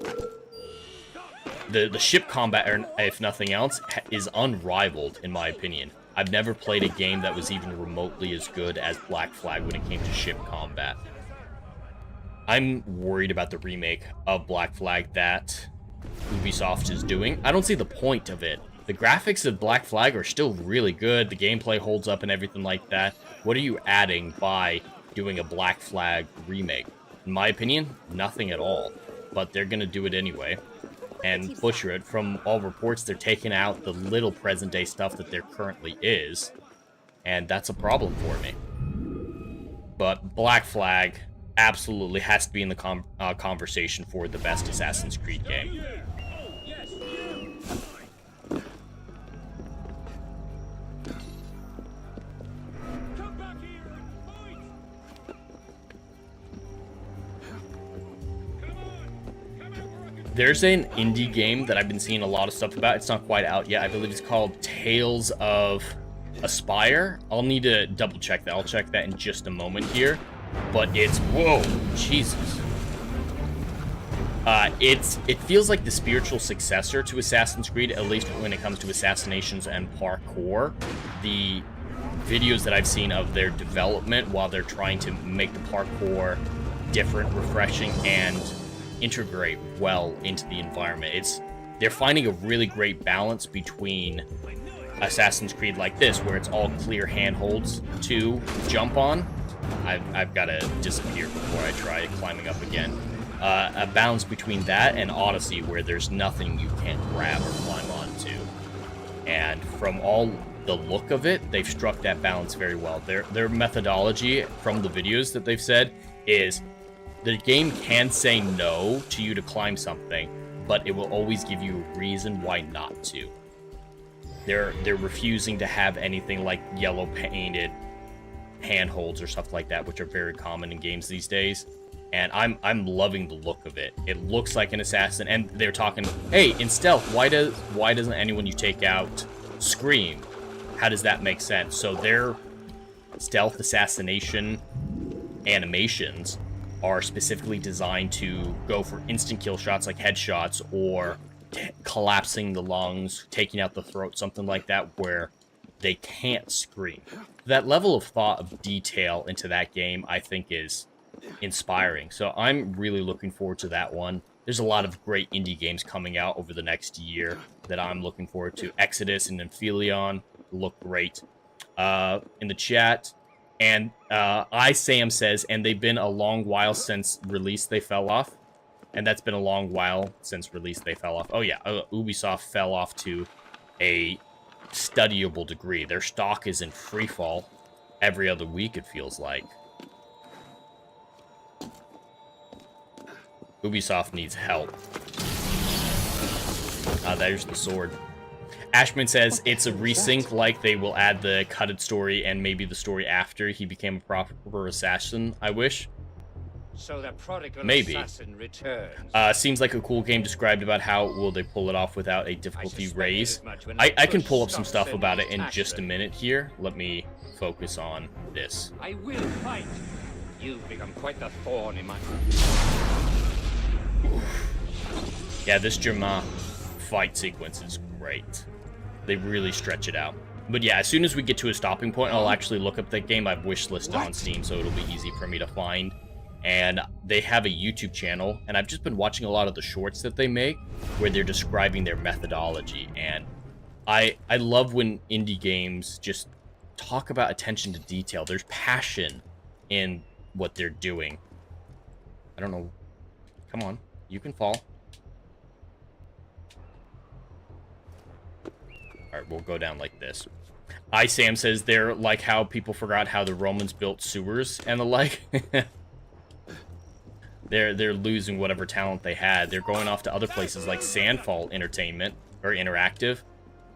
The ship combat, or if nothing else, is unrivaled, in my opinion. I've never played a game that was even remotely as good as Black Flag when it came to ship combat. I'm worried about the remake of Black Flag that Ubisoft is doing. I don't see the point of it. The graphics of Black Flag are still really good. The gameplay holds up and everything like that. What are you adding by doing a Black Flag remake? In my opinion, nothing at all. But they're going to do it anyway and butcher it. From all reports, they're taking out the little present-day stuff that there currently is. And that's a problem for me. But Black Flag absolutely has to be in the conversation for the best Assassin's Creed game. there's an indie game that I've been seeing a lot of stuff about. It's not quite out yet. I believe it's called Tales of Aspire. I'll need to double check that. I'll check that in just a moment here. But it's, whoa, Jesus. It feels like the spiritual successor to Assassin's Creed, at least when it comes to assassinations and parkour. The videos that I've seen of their development while they're trying to make the parkour different, refreshing, and integrate well into the environment. They're finding a really great balance between Assassin's Creed like this, where it's all clear handholds to jump on. I've got to disappear before I try climbing up again. A balance between that and Odyssey, where there's nothing you can't grab or climb onto. And from all the look of it, they've struck that balance very well. Their methodology from the videos that they've said is the game can say no to you to climb something, but it will always give you a reason why not to. They're refusing to have anything like yellow painted handholds or stuff like that, which are very common in games these days. And I'm loving the look of it. It looks like an assassin, and they're talking, hey, in stealth, why doesn't anyone you take out scream? How does that make sense? So their stealth assassination animations are specifically designed to go for instant kill shots like headshots, or collapsing the lungs, taking out the throat, something like that, where they can't scream. That level of thought of detail into that game, I think, is inspiring. So I'm really looking forward to that one. There's a lot of great indie games coming out over the next year that I'm looking forward to. Exodus and Amphileon look great in the chat. And Sam says, and they've been a long while since release they fell off. And that's been a long while since release they fell off. Oh yeah, Ubisoft fell off to a studyable degree. Their stock is in free fall every other week, it feels like. Ubisoft needs help. There's the sword. Ashman says it's a resync, like they will add the cutted story and maybe the story after he became a proper assassin, I wish. So the prodigal maybe. assassin returns. Seems like a cool game described about how will they pull it off without a difficulty raise. I can pull up some stuff about it in just a minute here. Let me focus on this. I will fight. You've become quite the thorn in my... Yeah, this Germain fight sequence is great. They really stretch it out. But yeah, as soon as we get to a stopping point, I'll actually look up that game. I've wishlisted on Steam, so it'll be easy for me to find. And they have a YouTube channel, and I've just been watching a lot of the shorts that they make, where they're describing their methodology. And I love when indie games just talk about attention to detail. There's passion in what they're doing. I don't know. Come on. You can fall. Alright, we'll go down like this. Sam says they're like how people forgot how the Romans built sewers and the like. They're losing whatever talent they had. They're going off to other places like Sandfall Entertainment, or Interactive.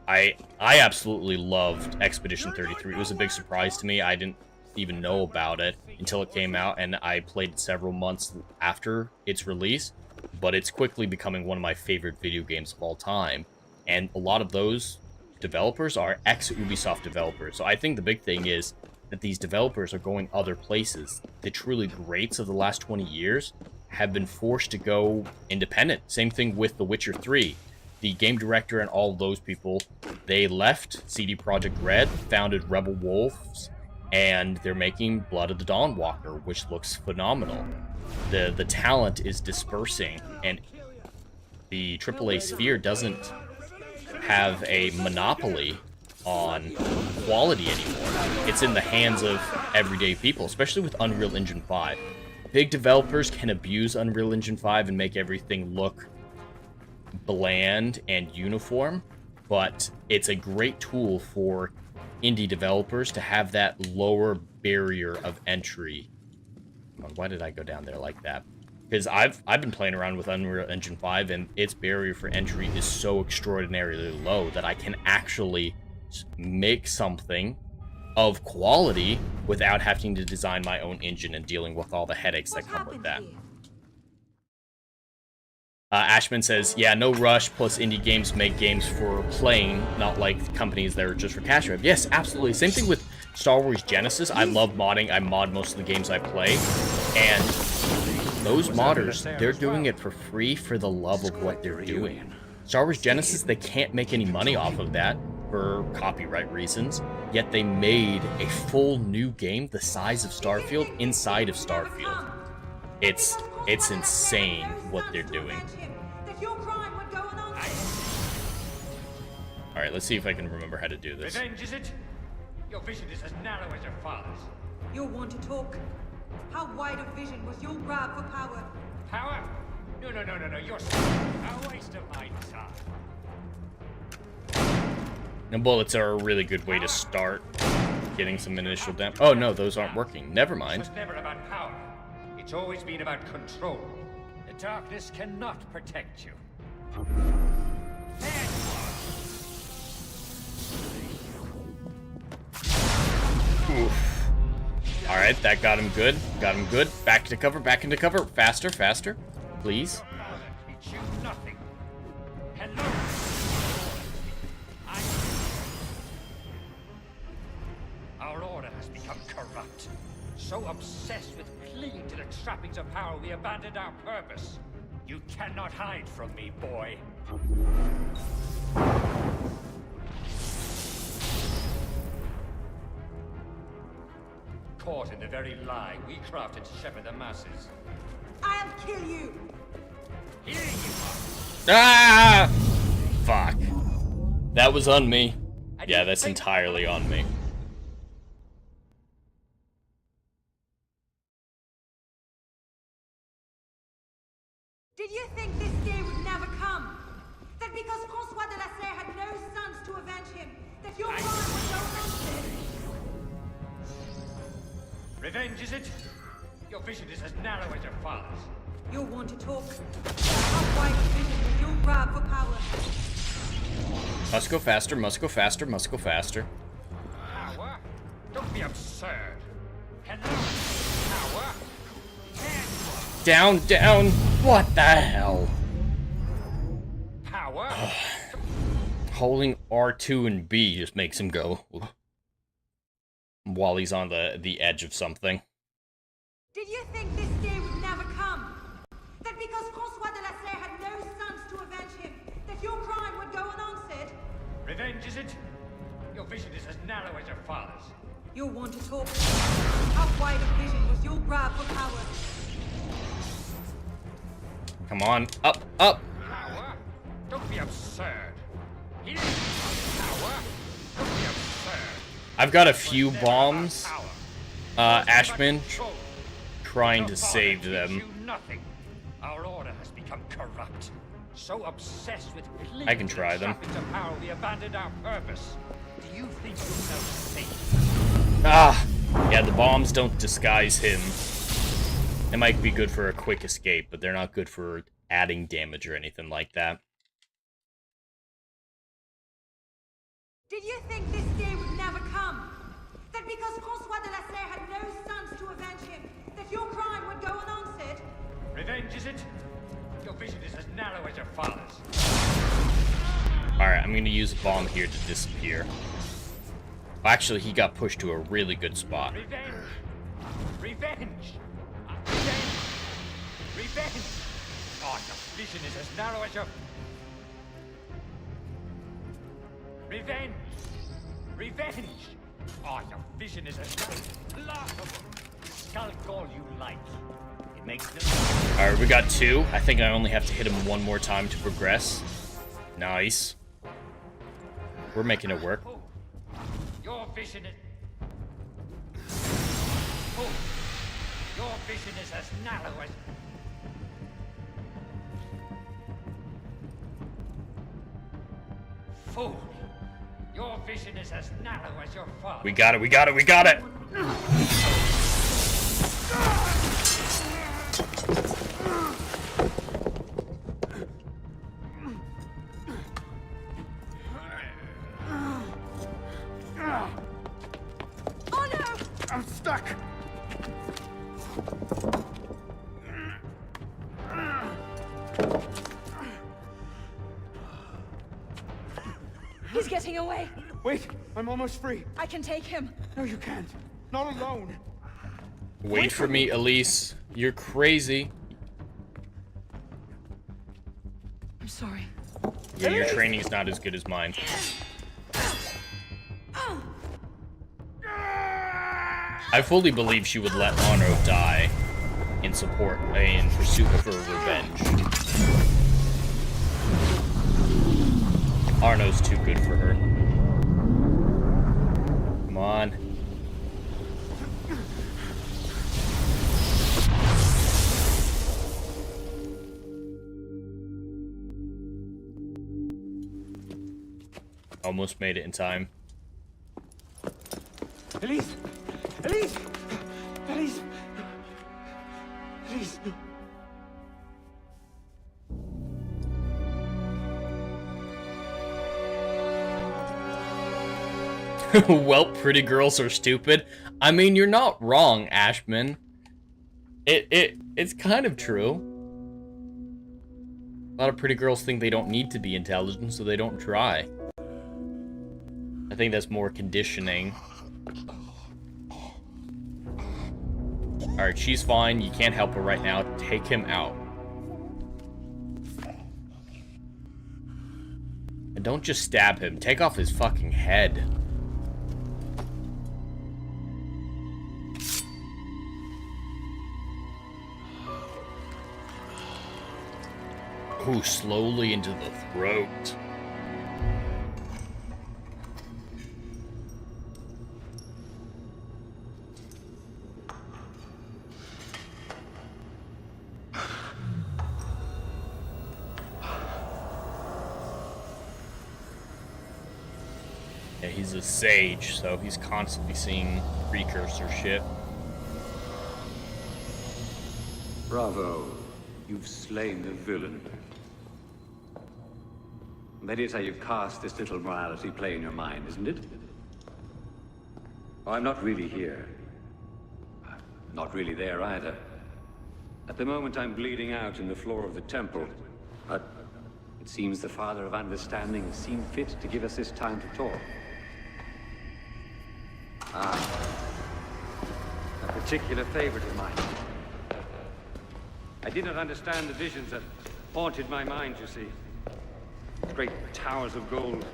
I absolutely loved Expedition 33. It was a big surprise to me. I didn't even know about it until it came out, and I played it several months after its release. But it's quickly becoming one of my favorite video games of all time. And a lot of those developers are ex-Ubisoft developers. So I think the big thing is that these developers are going other places. The truly greats of the last 20 years have been forced to go independent. Same thing with The Witcher 3. The game director and all of those people, they left CD Projekt Red, founded Rebel Wolves, and they're making Blood of the Dawnwalker, which looks phenomenal. The talent is dispersing, and the AAA sphere doesn't have a monopoly on quality anymore. It's in the hands of everyday people, especially with Unreal Engine 5. Big developers can abuse Unreal Engine 5 and make everything look bland and uniform, but it's a great tool for indie developers to have that lower barrier of entry. Why did I go down there like that? Because I've been playing around with Unreal Engine 5, and its barrier for entry is so extraordinarily low that I can actually make something of quality without having to design my own engine and dealing with all the headaches that come with that. Ashman says, yeah, no rush, plus indie games make games for playing, not like companies that are just for cash grab. Yes, absolutely. Same thing with Star Wars Genesis. I love modding. I mod most of the games I play. And those modders, they're doing it for free for the love of what they're doing. Star Wars Genesis, they can't make any money off of that for copyright reasons, yet they made a full new game the size of Starfield inside of Starfield. It's insane what they're doing. Alright, let's see if I can remember how to do this. Revenge, is it? Your vision is as narrow as your father's. You'll want to talk. How wide of vision was your grab for power? Power? No, you're a waste of my time. And bullets are a really good way to start getting some initial damage. Oh no, those aren't working. Never mind. It was never about power. It's always been about control. The darkness cannot protect you. Oof. Alright, that got him good. Got him good. Back into cover, back into cover. Faster, faster. Please. Teach you nothing. Hello. Our order has become corrupt. So obsessed with clinging to the trappings of power, we abandoned our purpose. You cannot hide from me, boy. Caught in the very lie we crafted to shepherd the masses. I'll kill you! Here you are! Ah! Fuck. That was on me. Yeah, that's entirely on me. Did you think this day would never come? That because François de la Serre had no sons to avenge him, that your crime would go unsaid? Revenge, is it? Your vision is as narrow as your father's. You'll want to talk. How wide of vision was your grab for power? Must go faster, must go faster, must go faster. Power? Don't be absurd. Hello? Power? Down, down. What the hell? Power? Holding R2 and B just makes him go while he's on the edge of something. Did you think this day would never come? That because François de la Serre had no sons to avenge him, that your crime would go unanswered? Revenge, is it? Your vision is as narrow as your father's. You'll want to talk. How wide of vision was your grab for power? Come on, up, up. Power? Don't be absurd. Here. Power? Don't be absurd. I've got a few bombs. Ashman trying to save them. Nothing. Our order has become corrupt. So obsessed with I can try them. Power, we abandoned our purpose. Do you think yourself safe? Ah, yeah, the bombs don't disguise him. They might be good for a quick escape, but they're not good for adding damage or anything like that. Did you think this day would never come? That because François de la Serre had no sons to avenge him, that your crime would go unanswered? Revenge, is it? Your vision is as narrow as your father's. Alright, I'm gonna use a bomb here to disappear. Actually, he got pushed to a really good spot. Revenge! Revenge! Revenge! Revenge! Oh, your vision is as narrow as your... Revenge! Revenge! Oh, your vision is as laughable. Skulk all you like. It makes no... Alright, we got two. I think I only have to hit him one more time to progress. Nice. We're making it work. Oh, your vision is... Oh, your vision is as narrow as... Fool! Your vision is as narrow as your father. We got it, we got it, we got it! Oh no! I'm stuck! He's getting away. Wait, I'm almost free. I can take him. No, you can't. Not alone. Wait for me, Elise. You're crazy. I'm sorry. Yeah, your training's not as good as mine. I fully believe she would let Arno die in support, in pursuit of her revenge. Arno's too good for her. Come on. Almost made it in time. Elise! Elise! Elise! Elise! Well, pretty girls are stupid. I mean, you're not wrong, Ashman. It's kind of true. A lot of pretty girls think they don't need to be intelligent, so they don't try. I think that's more conditioning. Alright, she's fine. You can't help her right now. Take him out. And don't just stab him. Take off his fucking head. Ooh, slowly into the throat. Yeah, he's a sage, so he's constantly seeing precursor shit. Bravo. You've slain the villain. That is how you cast this little morality play in your mind, isn't it? Oh, I'm not really here. I'm not really there either. At the moment, I'm bleeding out in the floor of the temple. But it seems the Father of Understanding has seen fit to give us this time to talk. Ah. A particular favorite of mine. I did not understand the visions that haunted my mind, you see. Great towers of gold,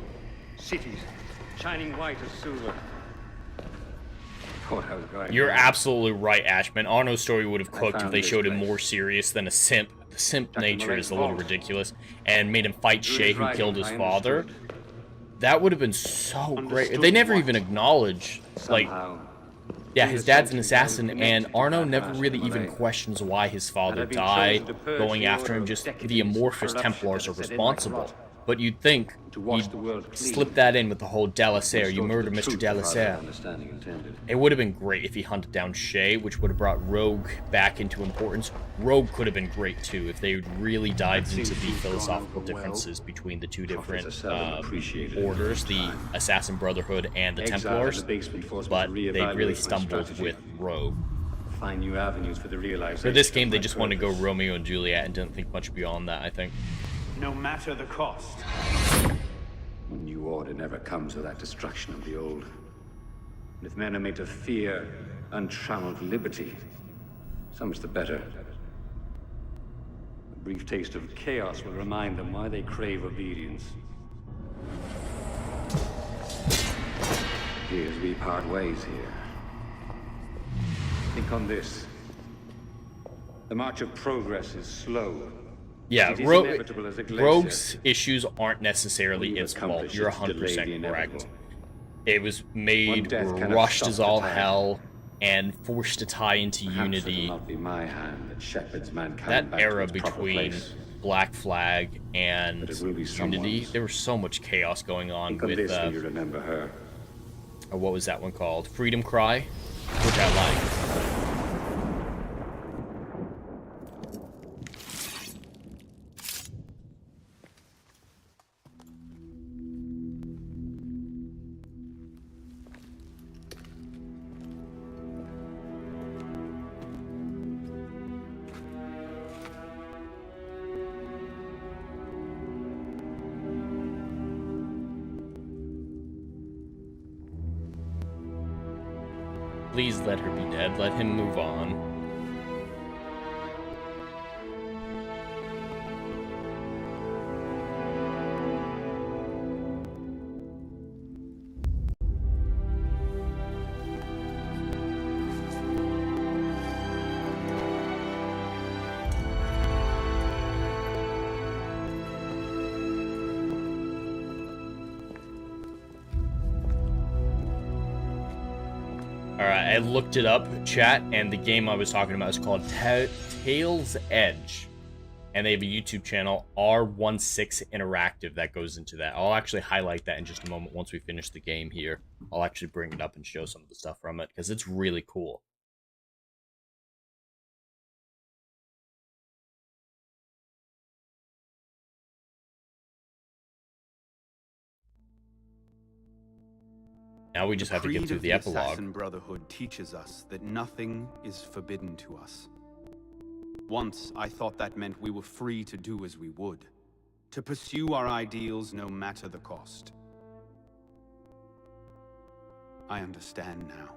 cities, shining white as silver. Thought I was going. You're absolutely right, Ashman. Arno's story would have cooked if they showed him more serious than a simp. The simp nature is a little ridiculous, and made him fight Shay, who killed his father. That would have been so great. They never even acknowledge, like, yeah, his dad's an assassin, and Arno never really even questions why his father died, going after him. Just the amorphous Templars are responsible. But you'd think he'd slip that in with the whole Delasare, you murdered Mr. Delasare. It would have been great if he hunted down Shay, which would have brought Rogue back into importance. Rogue could have been great too, if they really dived into the philosophical differences between the two different orders, the Assassin Brotherhood and the Templars, but they really stumbled with Rogue. Find new avenues for the realization. For this game, they just wanted to go Romeo and Juliet and didn't think much beyond that, I think. No matter the cost. A new order never comes without destruction of the old. And if men are made to fear untrammeled liberty, so much the better. A brief taste of chaos will remind them why they crave obedience. Here's we part ways here. Think on this. The march of progress is slow. Yeah, Rogue's issues aren't necessarily its fault. You're 100% correct. It was made rushed as all hell and forced to tie into Unity. That era between Black Flag and Unity, there was so much chaos going on with what was that one called? Freedom Cry, which I like. Please let her be dead. Let him move on. I looked it up, chat, and the game I was talking about is called Tail's Edge. And they have a YouTube channel, R16 Interactive, that goes into that. I'll actually highlight that in just a moment once we finish the game here. I'll actually bring it up and show some of the stuff from it, because it's really cool. Now we just have to get through the epilogue. The Assassin Brotherhood teaches us that nothing is forbidden to us. Once, I thought that meant we were free to do as we would, to pursue our ideals no matter the cost. I understand now.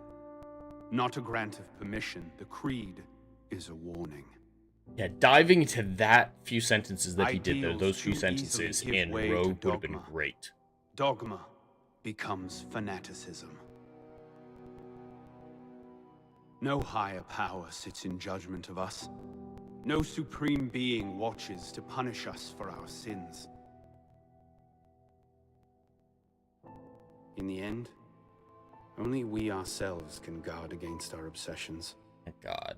Not a grant of permission, the creed is a warning. Yeah, diving into that few sentences that he did there, those few sentences in Rogue would have been great. Dogma becomes fanaticism. No higher power sits in judgment of us. No supreme being watches to punish us for our sins. In the end, only we ourselves can guard against our obsessions. Thank God.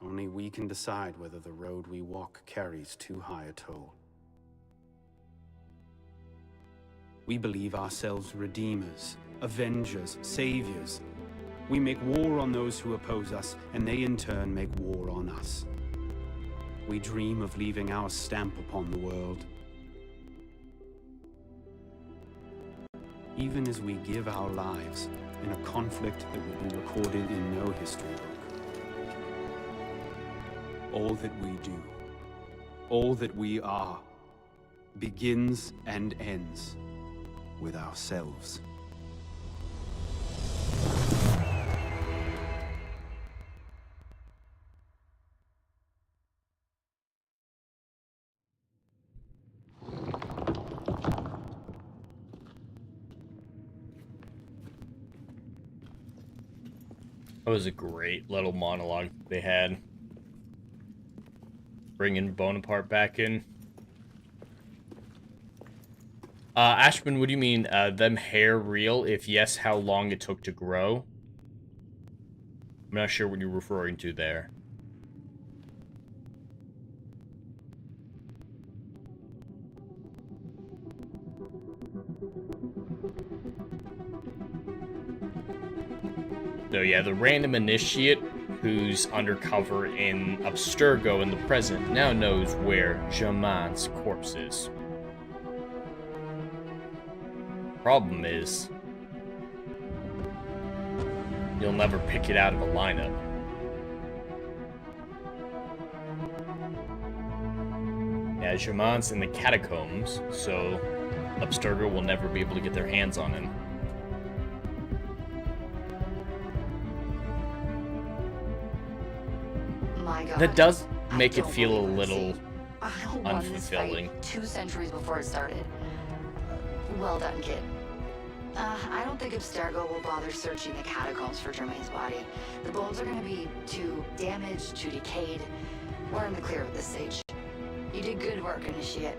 Only we can decide whether the road we walk carries too high a toll. We believe ourselves redeemers, avengers, saviors. We make war on those who oppose us, and they in turn make war on us. We dream of leaving our stamp upon the world. Even as we give our lives in a conflict that will be recorded in no history book. All that we do, all that we are, begins and ends with ourselves. That was a great little monologue they had. Bringing Bonaparte back in. Ashman, what do you mean, them hair real? If yes, how long it took to grow? I'm not sure what you're referring to there. So yeah, the random initiate who's undercover in Abstergo in the present now knows where Germain's corpse is. Problem is, you'll never pick it out of a lineup. Yeah, Germain's in the catacombs, so Abstergo will never be able to get their hands on him. My God. That does make it feel a little I won this unfulfilling. fight 2 centuries before it started. Well done, kid. I don't think Abstergo will bother searching the catacombs for Germain's body. The bones are going to be too damaged, too decayed. We're in the clear at this stage. You did good work, Initiate.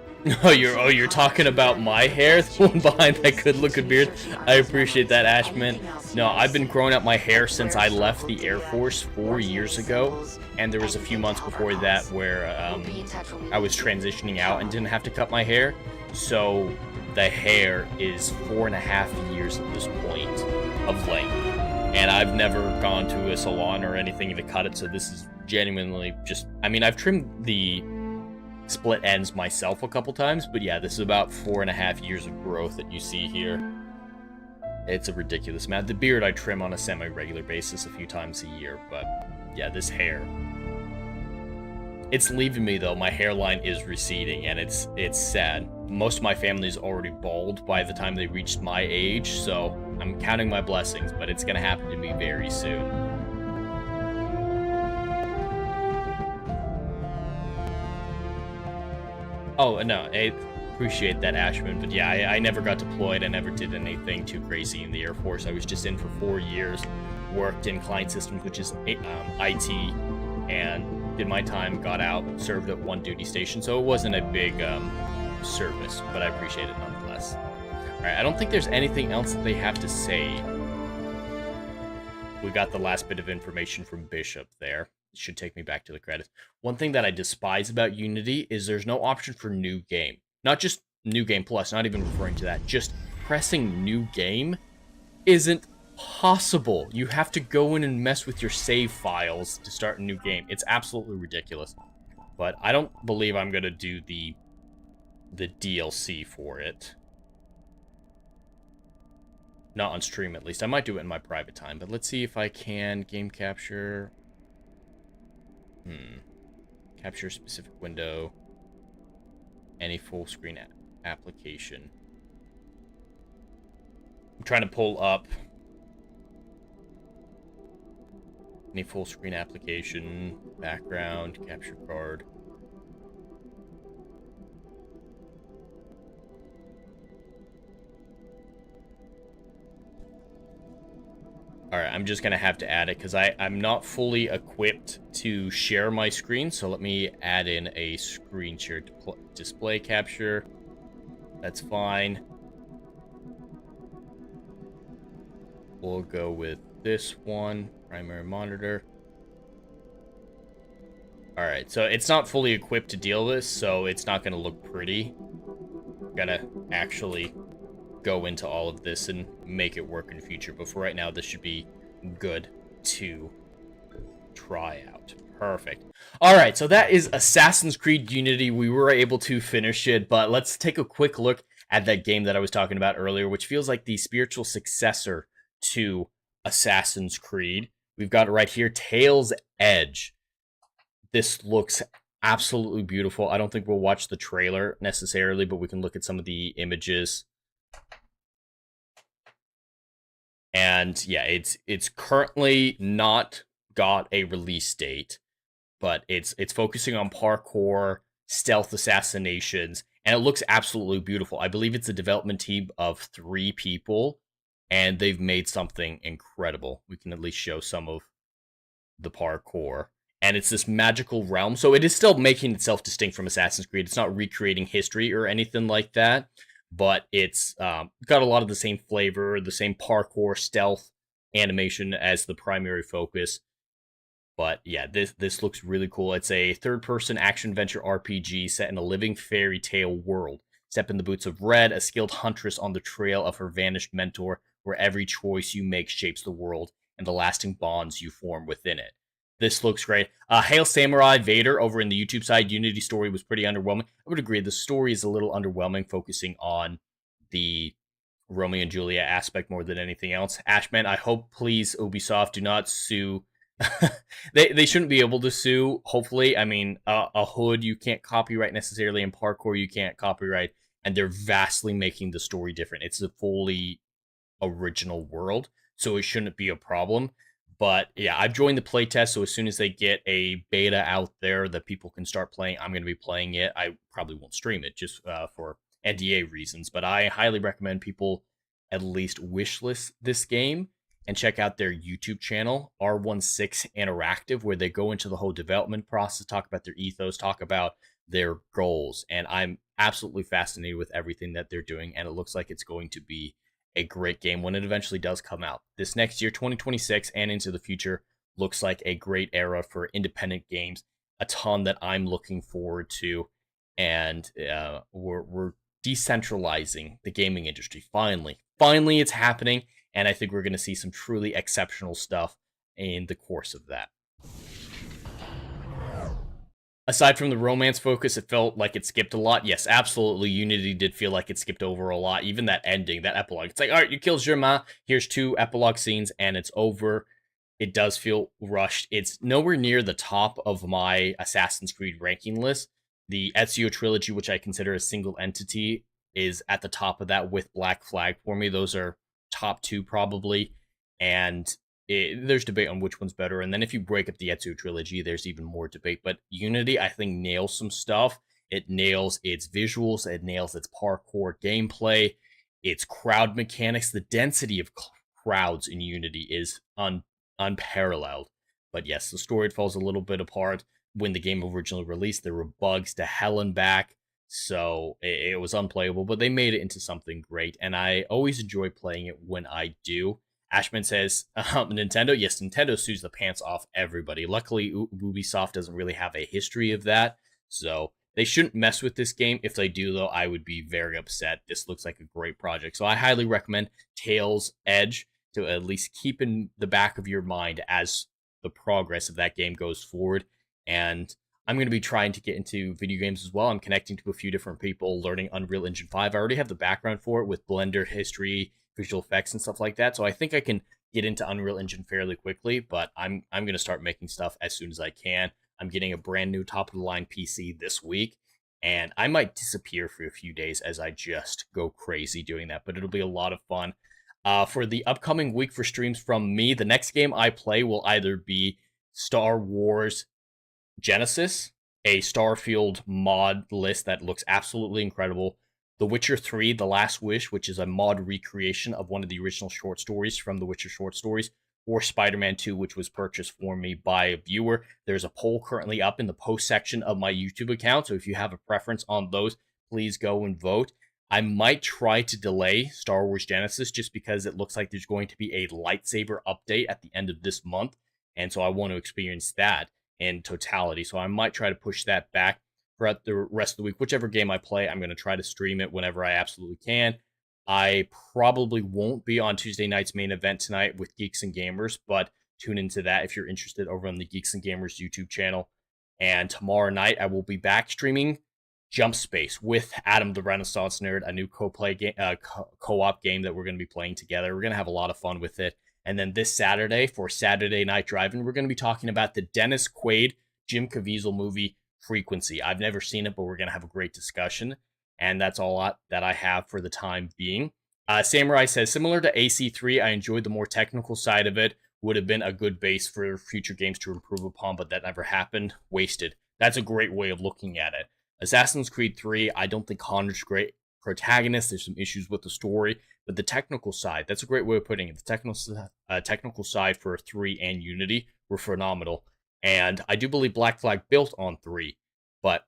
you're talking about my hair, the one behind that good-looking beard. I appreciate that, Ashman. No, I've been growing out my hair since I left the Air Force 4 years ago, and there was a few months before that where I was transitioning out and didn't have to cut my hair. So the hair is 4.5 years at this point of length, and I've never gone to a salon or anything to cut it. So this is genuinely just, I mean, I've trimmed the split ends myself a couple times, but yeah, this is about 4.5 years of growth that you see here. It's a ridiculous amount. The beard I trim on a semi-regular basis a few times a year, but yeah, this hair, it's leaving me though. My hairline is receding, and it's sad. Most of my family is already bald by the time they reached my age, so I'm counting my blessings, but it's gonna happen to me very soon. Oh, no, I appreciate that, Ashman, but yeah, I never got deployed. I never did anything too crazy in the Air Force. I was just in for 4 years, worked in client systems, which is IT, and did my time, got out, served at one duty station, so it wasn't a big service, but I appreciate it nonetheless. Alright, I don't think there's anything else that they have to say. We got the last bit of information from Bishop there. It should take me back to the credits. One thing that I despise about Unity is there's no option for new game. Not just new game plus, not even referring to that. Just pressing new game isn't possible. You have to go in and mess with your save files to start a new game. It's absolutely ridiculous. But I don't believe I'm going to do the DLC for it. Not on stream, at least. I might do it in my private time, but let's see if I can game capture. Capture specific window. Any full screen application. I'm trying to pull up any full screen application, background, capture card. Alright, I'm just going to have to add it because I'm not fully equipped to share my screen. So let me add in a screen share display capture. That's fine. We'll go with this one, primary monitor. Alright, so it's not fully equipped to deal with this, so it's not going to look pretty. Gotta actually go into all of this and make it work in the future, but for right now this should be good to try out. Perfect. All right, so that is Assassin's Creed Unity. We were able to finish it, but let's take a quick look at that game that I was talking about earlier, which feels like the spiritual successor to Assassin's Creed. We've got it right here, Tale's Edge. This looks absolutely beautiful. I don't think we'll watch the trailer necessarily, but we can look at some of the images. And yeah, it's currently not got a release date, but it's focusing on parkour, stealth assassinations, and it looks absolutely beautiful. I believe it's a development team of 3 people, and they've made something incredible. We can at least show some of the parkour. And it's this magical realm, so it is still making itself distinct from Assassin's Creed. It's not recreating history or anything like that. But it's got a lot of the same flavor, the same parkour, stealth, animation as the primary focus. But yeah, this looks really cool. It's a third-person action-adventure RPG set in a living fairy tale world. Step in the boots of Red, a skilled huntress on the trail of her vanished mentor, where every choice you make shapes the world and the lasting bonds you form within it. This looks great. Hail Samurai Vader over in the YouTube side. Unity story was pretty underwhelming. I would agree. The story is a little underwhelming, focusing on the Romeo and Juliet aspect more than anything else. Ashman, I hope, please, Ubisoft, do not sue. they shouldn't be able to sue, hopefully. I mean, a hood you can't copyright necessarily, and parkour you can't copyright, and they're vastly making the story different. It's a fully original world, so it shouldn't be a problem. But yeah, I've joined the playtest, so as soon as they get a beta out there that people can start playing, I'm going to be playing it. I probably won't stream it just for NDA reasons, but I highly recommend people at least wishlist this game and check out their YouTube channel, R16 Interactive, where they go into the whole development process, talk about their ethos, talk about their goals. And I'm absolutely fascinated with everything that they're doing, and it looks like it's going to be a great game when it eventually does come out. This next year, 2026 and into the future, looks like a great era for independent games, a ton that I'm looking forward to, and we're decentralizing the gaming industry. Finally it's happening, and I think we're going to see some truly exceptional stuff in the course of that. Aside from the romance focus, it felt like it skipped a lot. Yes, absolutely. Unity did feel like it skipped over a lot. Even that ending, that epilogue. It's like, all right, you killed Germain. Here's 2 epilogue scenes, and it's over. It does feel rushed. It's nowhere near the top of my Assassin's Creed ranking list. The Ezio trilogy, which I consider a single entity, is at the top of that with Black Flag for me. Those are top 2 probably. And there's debate on which one's better, and then if you break up the Ezio trilogy, there's even more debate. But Unity, I think, nails some stuff. It nails its visuals, it nails its parkour gameplay, its crowd mechanics. The density of crowds in Unity is unparalleled. But yes, the story falls a little bit apart. When the game originally released, there were bugs to hell and back, so it was unplayable, but they made it into something great, and I always enjoy playing it when I do. Ashman says, Nintendo? Yes, Nintendo sues the pants off everybody. Luckily, Ubisoft doesn't really have a history of that, so they shouldn't mess with this game. If they do, though, I would be very upset. This looks like a great project, so I highly recommend Tales Edge to at least keep in the back of your mind as the progress of that game goes forward. And I'm going to be trying to get into video games as well. I'm connecting to a few different people, learning Unreal Engine 5. I already have the background for it with Blender history, visual effects, and stuff like that. So I think I can get into Unreal Engine fairly quickly, but I'm going to start making stuff as soon as I can. I'm getting a brand new top-of-the-line PC this week, and I might disappear for a few days as I just go crazy doing that, but it'll be a lot of fun. For the upcoming week for streams from me, the next game I play will either be Star Wars Genesis, a Starfield mod list that looks absolutely incredible, The Witcher 3, The Last Wish, which is a mod recreation of one of the original short stories from The Witcher short stories, or Spider-Man 2, which was purchased for me by a viewer. There's a poll currently up in the post section of my YouTube account, so if you have a preference on those, please go and vote. I might try to delay Star Wars Genesis just because it looks like there's going to be a lightsaber update at the end of this month, and so I want to experience that in totality. So I might try to push that back throughout the rest of the week. Whichever game I play, I'm going to try to stream it whenever I absolutely can. I probably won't be on Tuesday night's main event tonight with Geeks and Gamers, but tune into that if you're interested over on the Geeks and Gamers YouTube channel. And tomorrow night, I will be back streaming Jump Space with Adam the Renaissance Nerd, a new co-op game that we're going to be playing together. We're going to have a lot of fun with it. And then this Saturday, for Saturday Night Drive-In, we're going to be talking about the Dennis Quaid, Jim Caviezel movie, Frequency. I've never seen it, but we're going to have a great discussion. And that's all that I have for the time being. Samurai says, similar to AC3, I enjoyed the more technical side of it. Would have been a good base for future games to improve upon, but that never happened. Wasted. That's a great way of looking at it. Assassin's Creed 3, I don't think Connor's great protagonist. There's some issues with the story, but the technical side, that's a great way of putting it. The technical side for 3 and Unity were phenomenal. And I do believe Black Flag built on 3, but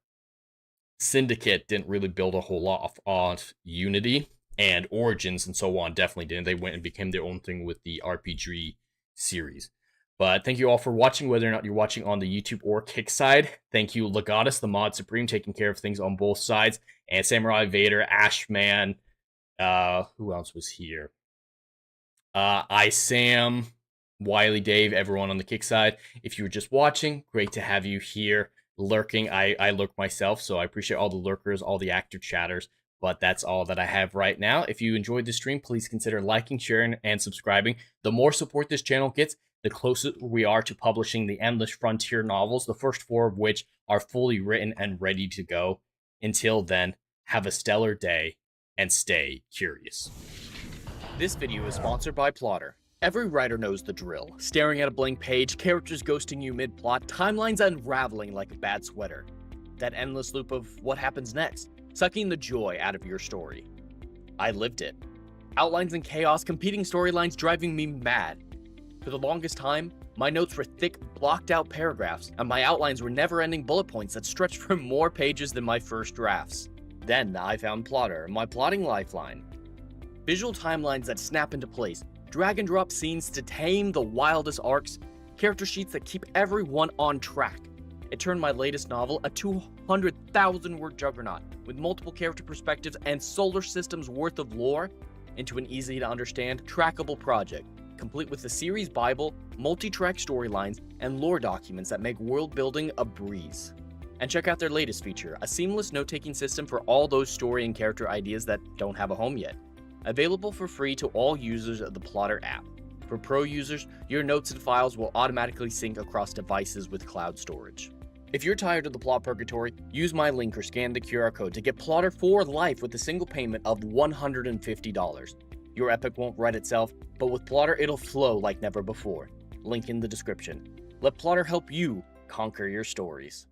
Syndicate didn't really build a whole lot on Unity, and Origins and so on definitely didn't. They went and became their own thing with the RPG series. But thank you all for watching, whether or not you're watching on the YouTube or Kick side. Thank you, Legatus, the Mod Supreme, taking care of things on both sides, and Samurai Vader, Ashman, who else was here? Sam, Wiley Dave, everyone on the Kick side. If you were just watching, great to have you here. Lurking, I lurk myself, so I appreciate all the lurkers, all the active chatters, but that's all that I have right now. If you enjoyed the stream, please consider liking, sharing, and subscribing. The more support this channel gets, the closer we are to publishing the Endless Frontier novels, the first 4 of which are fully written and ready to go. Until then, have a stellar day, and stay curious. This video is sponsored by Plotter. Every writer knows the drill. Staring at a blank page, characters ghosting you mid-plot, timelines unraveling like a bad sweater. That endless loop of what happens next, sucking the joy out of your story. I lived it. Outlines and chaos, competing storylines driving me mad. For the longest time, my notes were thick, blocked-out paragraphs, and my outlines were never-ending bullet points that stretched for more pages than my first drafts. Then I found Plotter, my plotting lifeline. Visual timelines that snap into place, drag-and-drop scenes to tame the wildest arcs, character sheets that keep everyone on track. It turned my latest novel, a 200,000-word juggernaut with multiple character perspectives and solar systems worth of lore, into an easy-to-understand, trackable project, complete with a series bible, multi-track storylines, and lore documents that make world-building a breeze. And check out their latest feature, a seamless note-taking system for all those story and character ideas that don't have a home yet. Available for free to all users of the Plotter app. For pro users, your notes and files will automatically sync across devices with cloud storage. If you're tired of the plot purgatory, use my link or scan the QR code to get Plotter for life with a single payment of $150. Your epic won't write itself, but with Plotter it'll flow like never before. Link in the description. Let Plotter help you conquer your stories.